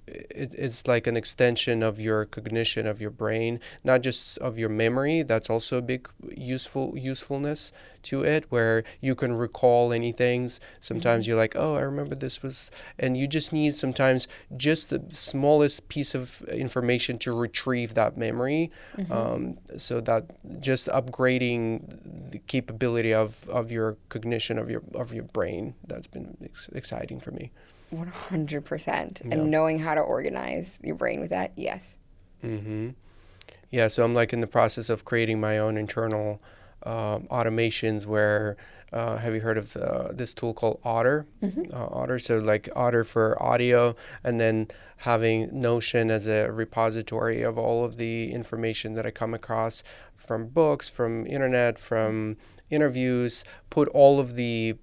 it's like an extension of your cognition, of your brain, not just of your memory. That's also a big usefulness to it, where you can recall anything. Sometimes you're like, oh, I remember this was, and you just need sometimes just the smallest piece of information to retrieve that memory. So that just upgrading the capability of your cognition, of your brain, that's been exciting for me. 100%. And knowing how to organize your brain with that, yes. Yeah, so I'm like in the process of creating my own internal automations where, have you heard of this tool called Otter? Otter, so like Otter for audio, and then having Notion as a repository of all of the information that I come across from books, from internet, from interviews, put all of the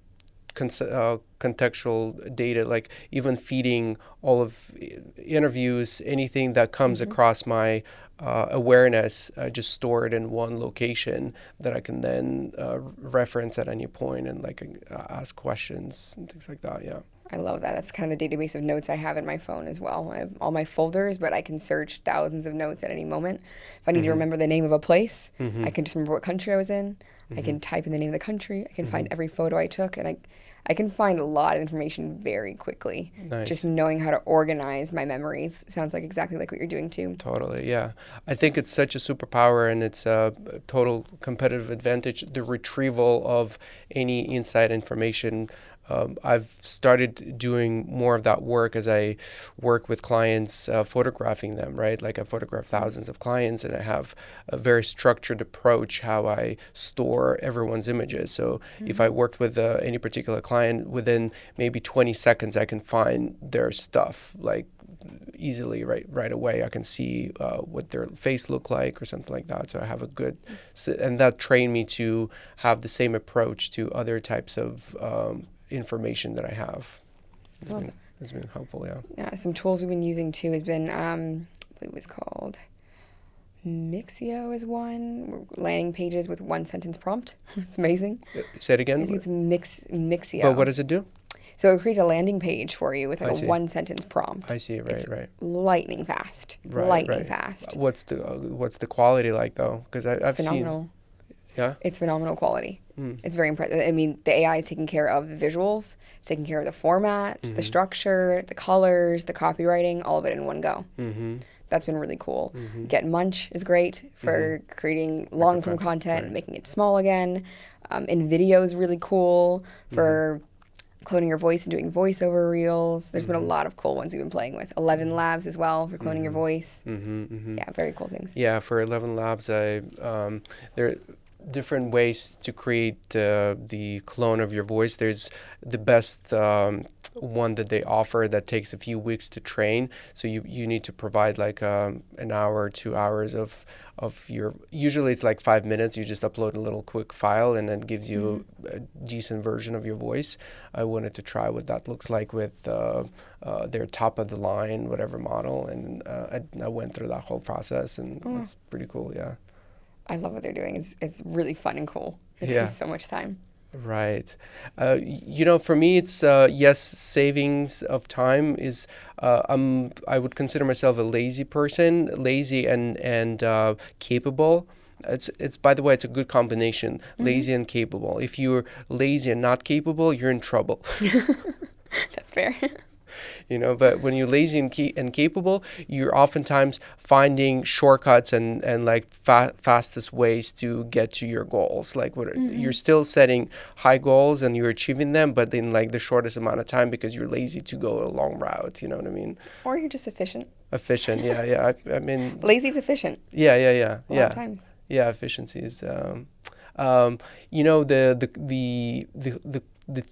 contextual data, like even feeding all of interviews, anything that comes across my awareness, just store it in one location that I can then reference at any point and like ask questions and things like that. Yeah. I love that. That's kind of the database of notes I have in my phone as well. I have all my folders, but I can search thousands of notes at any moment. If I need to remember the name of a place, I can just remember what country I was in. I can type in the name of the country. I can find every photo I took, and I can find a lot of information very quickly. Nice. Just knowing how to organize my memories sounds like exactly like what you're doing too. Totally, yeah. I think it's such a superpower, and it's a total competitive advantage, the retrieval of any inside information. I've started doing more of that work as I work with clients, photographing them, right? Like I photograph thousands of clients, and I have a very structured approach how I store everyone's images. So if I worked with any particular client, within maybe 20 seconds, I can find their stuff, like easily right away. I can see what their face looked like or something like that. So I have a good, and that trained me to have the same approach to other types of information that I have. It's been helpful, yeah. Yeah, some tools we've been using too has been, I believe it was called Mixio is one. Landing pages with one sentence prompt. It's amazing. Say it again. I think it's Mixio. But what does it do? So it'll create a landing page for you with like a one sentence prompt. I see, right, it's right. Lightning fast. Fast. What's the quality like though? Because I've phenomenal. seen. Yeah. It's phenomenal quality. It's very impressive. I mean, the AI is taking care of the visuals, it's taking care of the format, the structure, the colors, the copywriting, all of it in one go. That's been really cool. Get Munch is great for creating long form content and making it small again. Video is really cool for cloning your voice and doing voiceover reels. There's been a lot of cool ones we've been playing with. 11 Labs as well for cloning your voice. Yeah, very cool things. Yeah, for 11 Labs, there are different ways to create the clone of your voice. There's the best one that they offer that takes a few weeks to train. So you need to provide like an hour, 2 hours of your, usually it's like 5 minutes. You just upload a little quick file and then gives you a decent version of your voice. I wanted to try what that looks like with their top of the line, whatever model. And I went through that whole process, and it's pretty cool. Yeah. I love what they're doing. It's really fun and cool. It Yeah. takes so much time. Right. For me, it's yes, savings of time is. I would consider myself a lazy person, lazy and capable. It's by the way, it's a good combination, lazy and capable. If you're lazy and not capable, you're in trouble. That's fair. But when you're lazy and capable, you're oftentimes finding shortcuts and like fastest ways to get to your goals. Like you're still setting high goals and you're achieving them, but in like the shortest amount of time because you're lazy to go a long route. You know what I mean? Or you're just efficient. Efficient, yeah. I mean, Lazy's efficient. yeah. A lot of times. Yeah, efficiency is. The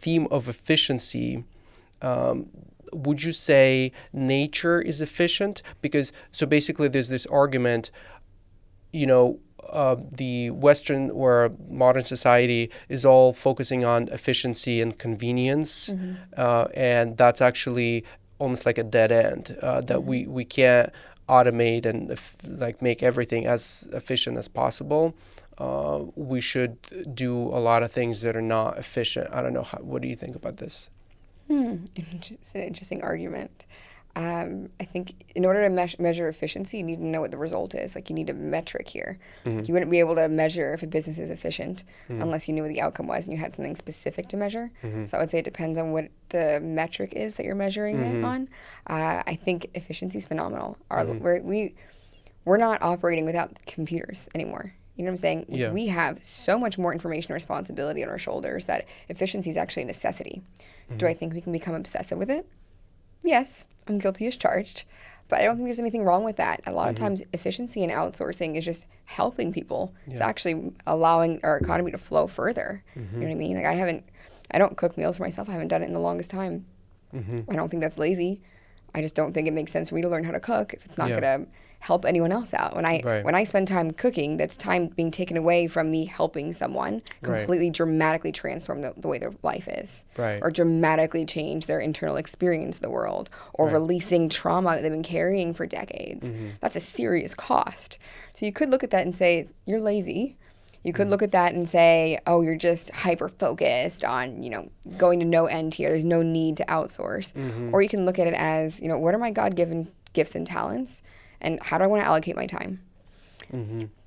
theme of efficiency. Would you say nature is efficient? Because so basically there's this argument, the Western or modern society is all focusing on efficiency and convenience, and that's actually almost like a dead end, that we can't automate and like make everything as efficient as possible. We should do a lot of things that are not efficient. I don't know. What do you think about this? It's an interesting argument. I think in order to measure efficiency, you need to know what the result is. Like you need a metric here. Like you wouldn't be able to measure if a business is efficient unless you knew what the outcome was and you had something specific to measure. So I would say it depends on what the metric is that you're measuring it on. I think efficiency is phenomenal. We're not operating without computers anymore. You know what I'm saying? Yeah. We have so much more information and responsibility on our shoulders that efficiency is actually a necessity. Do I think we can become obsessive with it? Yes, I'm guilty as charged, but I don't think there's anything wrong with that. A lot of times efficiency and outsourcing is just helping people. Yeah. It's actually allowing our economy to flow further. You know what I mean? Like I don't cook meals for myself. I haven't done it in the longest time. I don't think that's lazy. I just don't think it makes sense for me to learn how to cook if it's not going to help anyone else out. When I spend time cooking, that's time being taken away from me helping someone completely dramatically transform the way their life is, or dramatically change their internal experience of the world, or releasing trauma that they've been carrying for decades. That's a serious cost. So you could look at that and say, you're lazy. You could look at that and say, oh, you're just hyper-focused on, going to no end here. There's no need to outsource. Or you can look at it as, what are my God-given gifts and talents? And how do I want to allocate my time?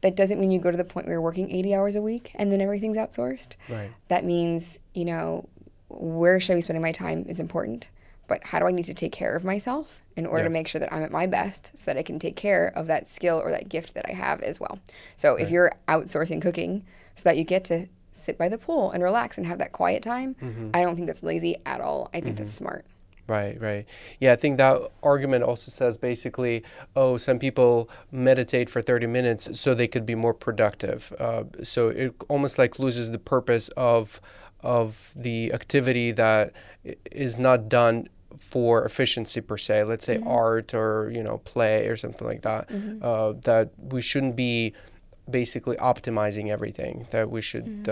That doesn't mean you go to the point where you're working 80 hours a week and then everything's outsourced. That means, where should I be spending my time is important. But how do I need to take care of myself in order to make sure that I'm at my best so that I can take care of that skill or that gift that I have as well? So if you're outsourcing cooking so that you get to sit by the pool and relax and have that quiet time, I don't think that's lazy at all. I think that's smart. Right. Yeah, I think that argument also says basically, some people meditate for 30 minutes so they could be more productive. So it almost like loses the purpose of the activity that is not done for efficiency per se. Let's say art or play or something like that. That we shouldn't be basically optimizing everything. That we should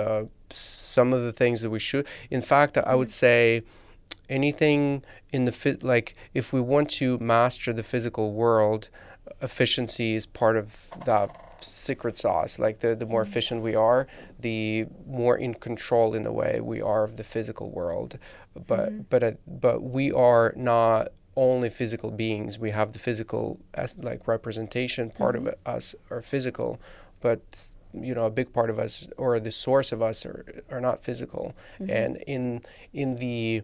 some of the things that we should. In fact, I would say anything in the like if we want to master the physical world, efficiency is part of that secret sauce. Like the more efficient we are, the more in control in a way we are of the physical world. But we are not only physical beings. We have the physical as like representation part of us are physical, but a big part of us or the source of us are not physical. And in the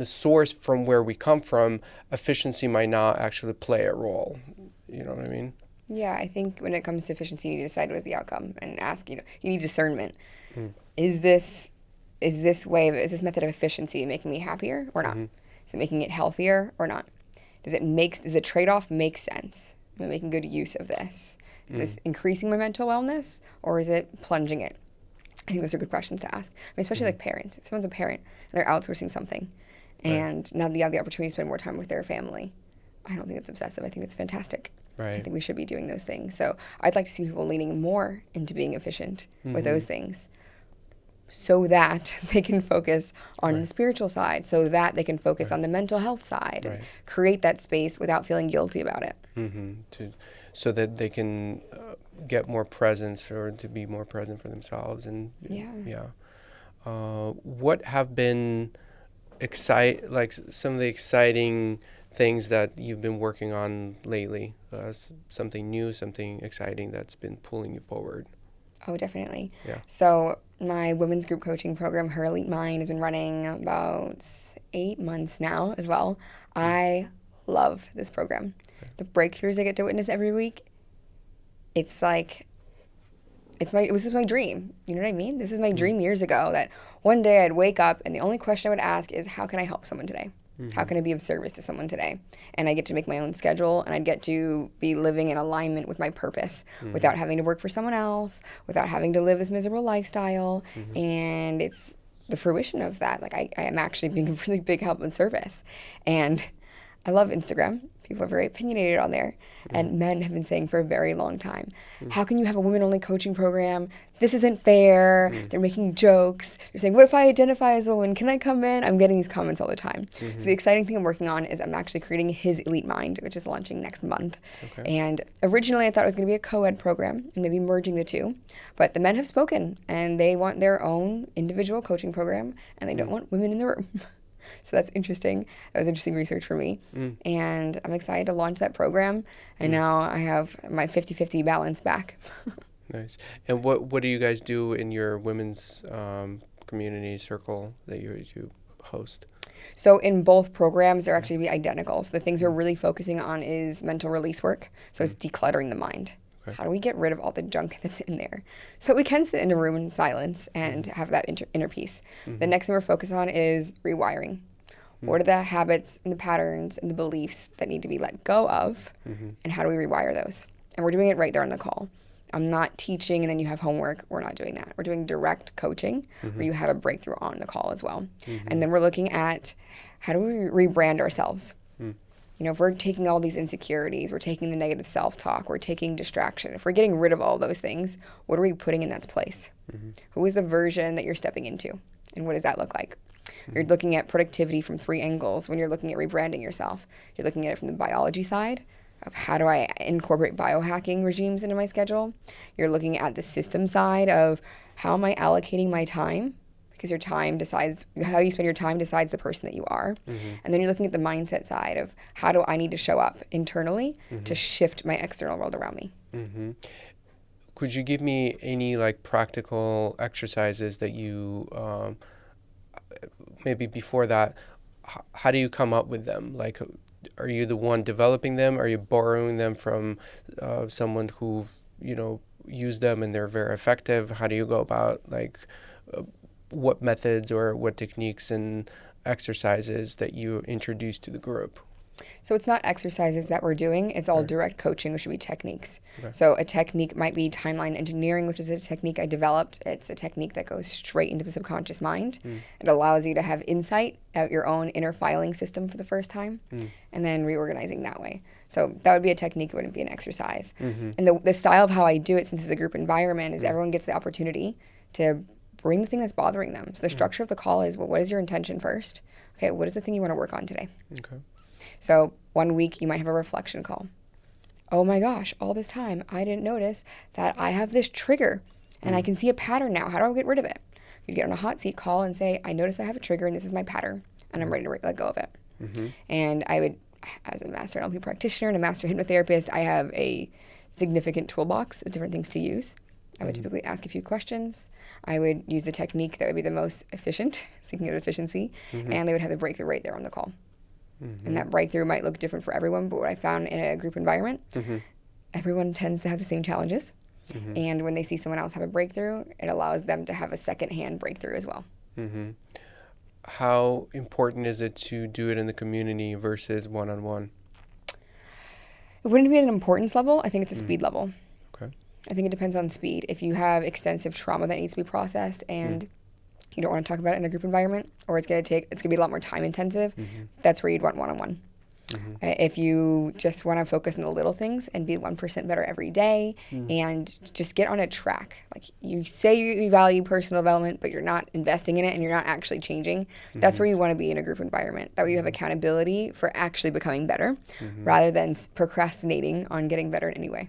source from where we come from, efficiency might not actually play a role. You know what I mean? Yeah, I think when it comes to efficiency, you need to decide what's the outcome and ask. You need discernment. Is this method of efficiency making me happier or not? Is it making it healthier or not? Does the trade-off make sense? Am I making good use of this? Is this increasing my mental wellness or is it plunging it? I think those are good questions to ask. I mean, especially like parents. If someone's a parent and they're outsourcing something, and now they have the opportunity to spend more time with their family, I don't think it's obsessive. I think it's fantastic. I think we should be doing those things. So I'd like to see people leaning more into being efficient with those things, so that they can focus on the spiritual side, so that they can focus on the mental health side, and create that space without feeling guilty about it. So that they can get more presence, or to be more present for themselves. And what have been some of the exciting things that you've been working on lately? Something new, something exciting that's been pulling you forward? Oh, definitely. Yeah. So my women's group coaching program, Her Elite Mind, has been running about 8 months now as well. I love this program. The breakthroughs I get to witness every week, it's like, this is my dream. You know what I mean? This is my dream years ago, that one day I'd wake up and the only question I would ask is, how can I help someone today? How can I be of service to someone today? And I get to make my own schedule, and I'd get to be living in alignment with my purpose without having to work for someone else, without having to live this miserable lifestyle. And it's the fruition of that. Like, I am actually being a really big help and service. And I love Instagram. People are very opinionated on there. And men have been saying for a very long time, how can you have a women-only coaching program? This isn't fair. They're making jokes. They're saying, what if I identify as a woman? Can I come in? I'm getting these comments all the time. So the exciting thing I'm working on is I'm actually creating His Elite Mind, which is launching next month. And originally I thought it was going to be a co-ed program and maybe merging the two. But the men have spoken, and they want their own individual coaching program, and they don't want women in the room. So that's interesting. That was interesting research for me. And I'm excited to launch that program. And now I have my 50-50 balance back. Nice. And what do you guys do in your women's community circle that you host? So in both programs, they're actually be identical. So the things we're really focusing on is mental release work. So it's decluttering the mind. How do we get rid of all the junk that's in there so that we can sit in a room in silence and have that inner peace? The next thing we're focused on is rewiring. What are the habits and the patterns and the beliefs that need to be let go of, and how do we rewire those? And we're doing it right there on the call. I'm not teaching and then you have homework. We're not doing that. We're doing direct coaching where you have a breakthrough on the call as well. And then we're looking at, how do we rebrand ourselves? You know, if we're taking all these insecurities, we're taking the negative self-talk, we're taking distraction, if we're getting rid of all those things, what are we putting in that place? Who is the version that you're stepping into? And what does that look like? You're looking at productivity from 3 angles when you're looking at rebranding yourself. You're looking at it from the biology side of, how do I incorporate biohacking regimes into my schedule? You're looking at the system side of, how am I allocating my time? Because your time decides, how you spend your time decides the person that you are. And then you're looking at the mindset side of, how do I need to show up internally to shift my external world around me? Could you give me any practical exercises that you, maybe before that, how do you come up with them? Are you the one developing them? Are you borrowing them from someone who, used them and they're very effective? How do you go about what methods or what techniques and exercises that you introduce to the group? So it's not exercises that we're doing. It's all direct coaching, which should be techniques. So a technique might be timeline engineering, which is a technique I developed. It's a technique that goes straight into the subconscious mind. It allows you to have insight out your own inner filing system for the first time, and then reorganizing that way. So that would be a technique. It wouldn't be an exercise. And the style of how I do it, since it's a group environment, is everyone gets the opportunity to bring the thing that's bothering them. So the structure of the call is, well, what is your intention first? Okay, what is the thing you want to work on today? So one week you might have a reflection call. Oh my gosh, all this time I didn't notice that I have this trigger and I can see a pattern now. How do I get rid of it? You'd get on a hot seat call and say, I notice I have a trigger and this is my pattern and I'm ready to let go of it. And I would, as a master NLP practitioner and a master hypnotherapist, I have a significant toolbox of different things to use. I would typically ask a few questions. I would use the technique that would be the most efficient, speaking of efficiency, and they would have the breakthrough right there on the call. And that breakthrough might look different for everyone, but what I found in a group environment, everyone tends to have the same challenges. And when they see someone else have a breakthrough, it allows them to have a second-hand breakthrough as well. How important is it to do it in the community versus one-on-one? It wouldn't be at an importance level. I think it's a speed level. I think it depends on speed. If you have extensive trauma that needs to be processed and you don't want to talk about it in a group environment, or it's going to be a lot more time intensive, that's where you'd want one-on-one. If you just want to focus on the little things and be 1% better every day and just get on a track. Like you say you value personal development, but you're not investing in it and you're not actually changing. That's where you want to be in a group environment. That way you have accountability for actually becoming better rather than procrastinating on getting better in any way.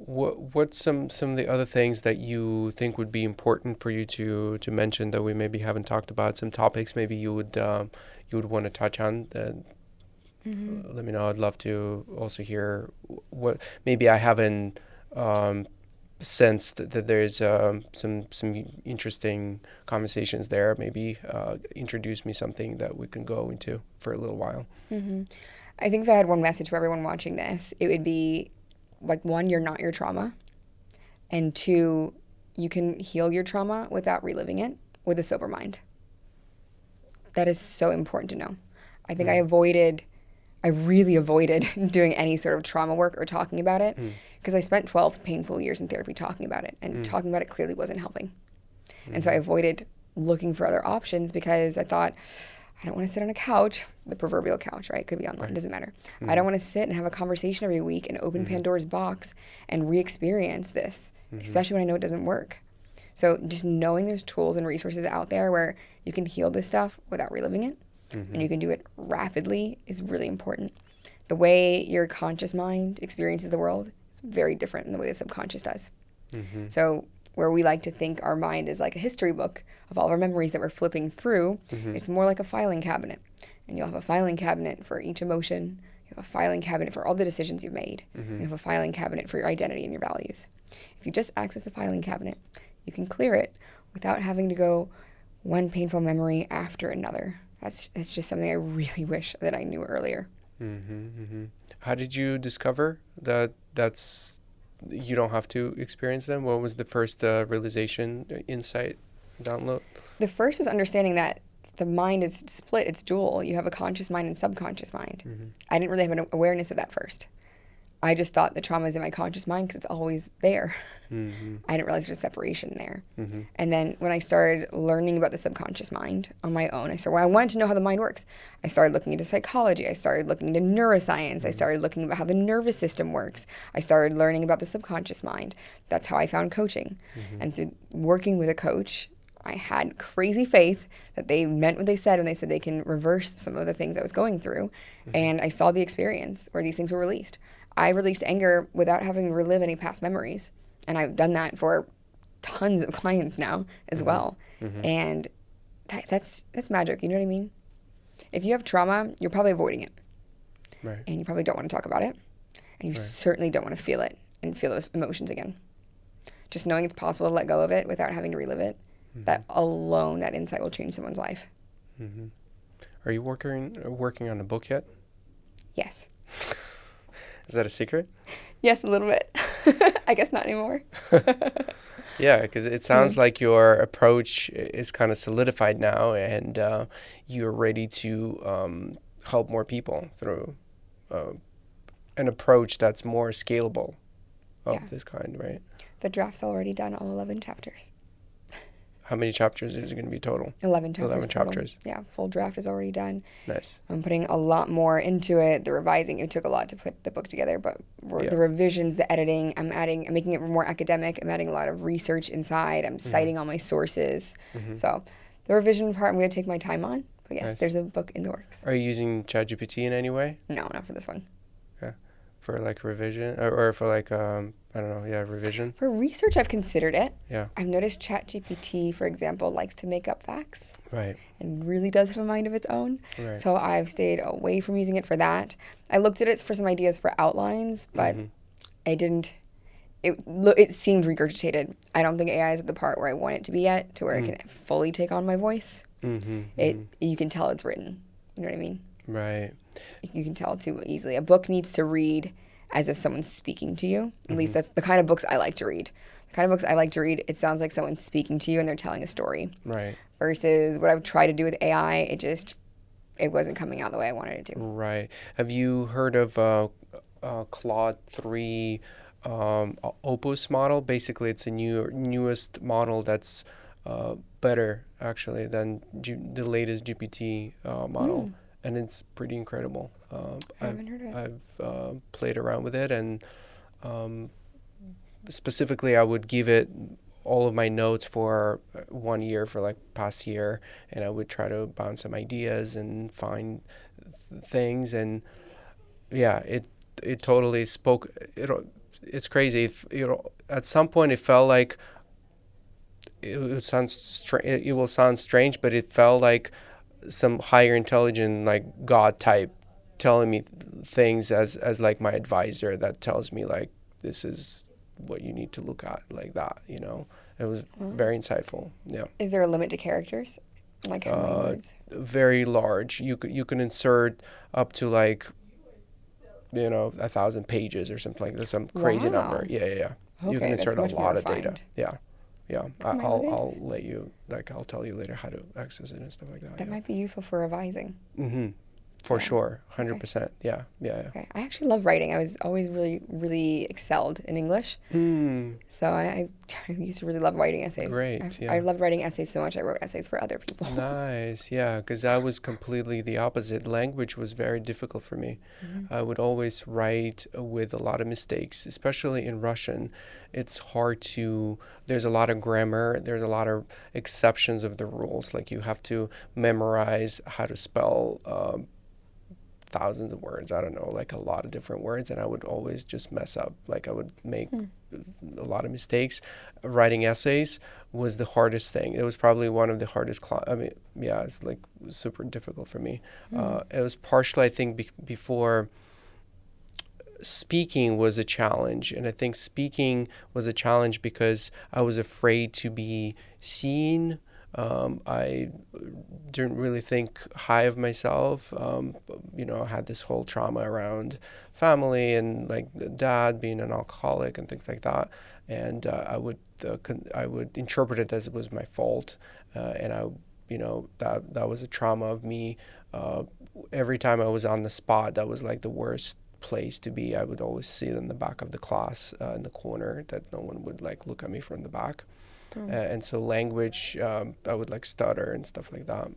What's some of the other things that you think would be important for you to mention that we maybe haven't talked about? Some topics maybe you would want to touch on. Let me know. I'd love to also hear what maybe I haven't sensed that there's some interesting conversations there. Maybe introduce me something that we can go into for a little while. I think if I had one message for everyone watching this, it would be like, 1, you're not your trauma, and 2, you can heal your trauma without reliving it with a sober mind. That is so important to know. I think I really avoided doing any sort of trauma work or talking about it because I spent 12 painful years in therapy talking about it, and talking about it clearly wasn't helping. And so I avoided looking for other options because I thought, I don't want to sit on a couch, the proverbial couch, right? Could be online, doesn't matter. I don't want to sit and have a conversation every week and open Pandora's box and re-experience this, especially when I know it doesn't work. So just knowing there's tools and resources out there where you can heal this stuff without reliving it, and you can do it rapidly is really important. The way your conscious mind experiences the world is very different than the way the subconscious does. So where we like to think our mind is like a history book of all of our memories that we're flipping through, it's more like a filing cabinet. And you'll have a filing cabinet for each emotion. You have a filing cabinet for all the decisions you've made. You have a filing cabinet for your identity and your values. If you just access the filing cabinet, you can clear it without having to go one painful memory after another. That's just something I really wish that I knew earlier. How did you discover that you don't have to experience them? What was the first realization, insight, download? The first was understanding that the mind is split, it's dual. You have a conscious mind and subconscious mind. I didn't really have an awareness of that first. I just thought the trauma is in my conscious mind because it's always there. I didn't realize there's a separation there. And then when I started learning about the subconscious mind on my own, I wanted to know how the mind works. I started looking into psychology. I started looking into neuroscience. I started looking about how the nervous system works. I started learning about the subconscious mind. That's how I found coaching. And through working with a coach, I had crazy faith that they meant what they said when they said they can reverse some of the things I was going through. And I saw the experience where these things were released. I released anger without having to relive any past memories. And I've done that for tons of clients now as well. And that's magic, you know what I mean? If you have trauma, you're probably avoiding it. Right. And you probably don't want to talk about it. And you certainly don't want to feel it and feel those emotions again. Just knowing it's possible to let go of it without having to relive it, that alone, that insight will change someone's life. Are you working on a book yet? Yes. Is that a secret? Yes, a little bit. I guess not anymore. Yeah, because it sounds like your approach is kind of solidified now, and you're ready to help more people through an approach that's more scalable of this kind, right? The draft's already done, all 11 chapters. How many chapters is it going to be total? 11 chapters. 11 chapters. Yeah, full draft is already done. Nice. I'm putting a lot more into it. The revising, it took a lot to put the book together, but the revisions, the editing, I'm making it more academic. I'm adding a lot of research inside. I'm citing all my sources. So the revision part, I'm going to take my time on. But yes, there's a book in the works. Are you using ChatGPT in any way? No, not for this one. Yeah. For like revision or for like, I don't know, revision? For research, I've considered it. Yeah. I've noticed ChatGPT, for example, likes to make up facts. Right. And really does have a mind of its own. Right. So I've stayed away from using it for that. I looked at it for some ideas for outlines, but I didn't. It seemed regurgitated. I don't think AI is at the part where I want it to be yet, to where it can fully take on my voice. You can tell it's written. You know what I mean? Right. You can tell too easily. A book needs to read as if someone's speaking to you. At least that's the kind of books I like to read. The kind of books I like to read, it sounds like someone's speaking to you and they're telling a story. Right. Versus what I've tried to do with AI, it wasn't coming out the way I wanted it to. Right. Have you heard of Claude 3 Opus model. Basically, it's a newest model that's better actually than the latest GPT model, Mm, and it's pretty incredible. I haven't heard of it. I've played around with it, and um, specifically, I would give it all of my notes for 1 year for like past year, and I would try to bounce some ideas and find things, and yeah, it totally spoke. It's crazy. At some point it felt like it will sound strange, but it felt like some higher intelligent, like God type, telling me things as like my advisor that tells me like this is what you need to look at, like that. It was Oh. very insightful. Yeah. Is there a limit to characters? Like how many words? Very large. You can insert up to like 1,000 pages or something like that. Some crazy number. Wow. Yeah. You can Okay, that's insert a much more lot of data. refined. Yeah. I might look into I'll it. let you, like, I'll tell you later how to access it and stuff like that. That Yeah. might be useful for revising. Mm-hmm. For Yeah. sure. Okay. 100%. Yeah. Okay. I actually love writing. I was always really, really excelled in English. So I used to really love writing essays. Great. I Yeah. loved writing essays so much I wrote essays for other people. Nice. Yeah. Because I was completely the opposite. Language was very difficult for me. Mhm. I would always write with a lot of mistakes, especially in Russian. It's hard there's a lot of grammar, there's a lot of exceptions of the rules. Like you have to memorize how to spell thousands of words. I don't know, like a lot of different words. And I would always just mess up. Like I would make Hmm. a lot of mistakes. Writing essays was the hardest thing. It was probably one of the hardest. I mean, yeah, it's like super difficult for me. Hmm. It was partially, I think, before speaking was a challenge. And I think speaking was a challenge because I was afraid to be seen. I didn't really think high of myself. I had this whole trauma around family and like dad being an alcoholic and things like that. And I would interpret it as it was my fault. And that was a trauma of me. Every time I was on the spot, that was like the worst place to be. I would always sit in the back of the class in the corner that no one would like look at me from the back. Hmm. And so language, I would like stutter and stuff like that.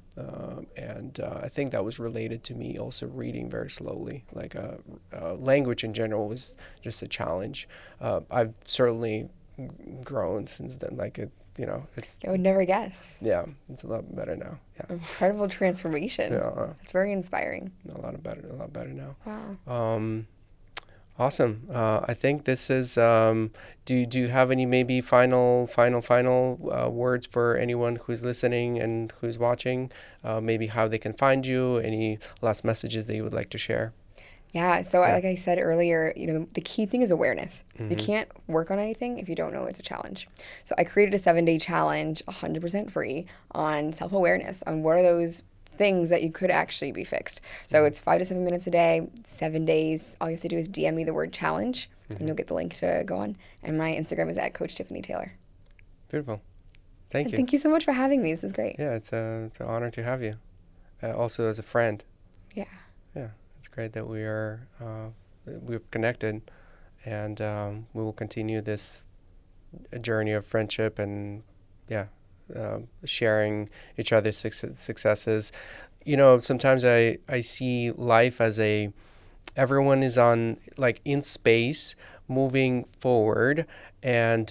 And I think that was related to me also reading very slowly. Like language in general was just a challenge. I've certainly grown since then. Like it's, I would never guess. yeah, it's a lot better now. Yeah. Incredible transformation. Yeah, It's very inspiring. a lot better now. Wow. Awesome. I think this is. Do you have any maybe final words for anyone who's listening and who's watching? Maybe how they can find you. Any last messages that you would like to share? Yeah, so Yeah. like I said earlier, the key thing is awareness. You Mm-hmm. can't work on anything if you don't know it's a challenge. So I created a 7-day challenge, 100% free, on self-awareness, on what are those things that you could actually be fixed. So it's 5 to 7 minutes a day, 7 days. All you have to do is DM me the word challenge, and you'll get the link to go on. And my Instagram is at Coach Tiffany Taylor. Beautiful. Thank And you. thank you so much for having me. This is great. Yeah, it's an honor to have you. Also as a friend. Yeah. Yeah, it's great that we've connected, and we will continue this journey of friendship and yeah, sharing each other's successes. Sometimes I see life as everyone is on like in space moving forward, and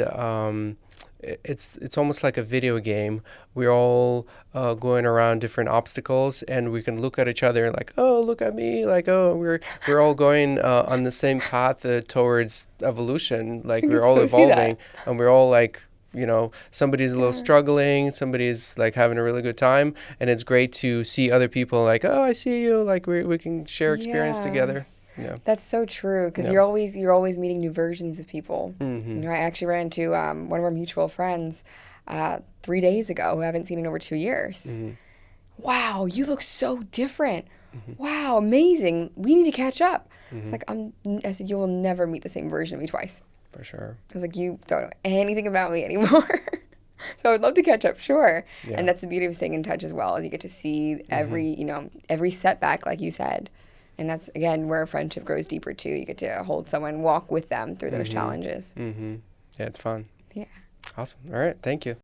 it's almost like a video game. We're all going around different obstacles, and we can look at each other like, oh, look at me, like, oh, we're all going on the same path towards evolution. Like I we're can all so see that. evolving, and we're all like, somebody's a little Yeah. struggling, somebody's like having a really good time, and it's great to see other people like, oh, I see you, like we can share experience Yeah. together. Yeah. That's so true because Yeah. you're always meeting new versions of people. Mm-hmm. I actually ran into one of our mutual friends 3 days ago who I haven't seen in over 2 years. Mm-hmm. Wow, you look so different. Mm-hmm. Wow, amazing. We need to catch up. It's Mm-hmm. like I said, you will never meet the same version of me twice. For sure. I was like, you don't know anything about me anymore. So I would love to catch up, sure. Yeah. And that's the beauty of staying in touch as well, is you get to see every setback, like you said, And that's, again, where a friendship grows deeper, too. You get to hold someone, walk with them through those challenges. Yeah, it's fun. Yeah. Awesome. All right. Thank you.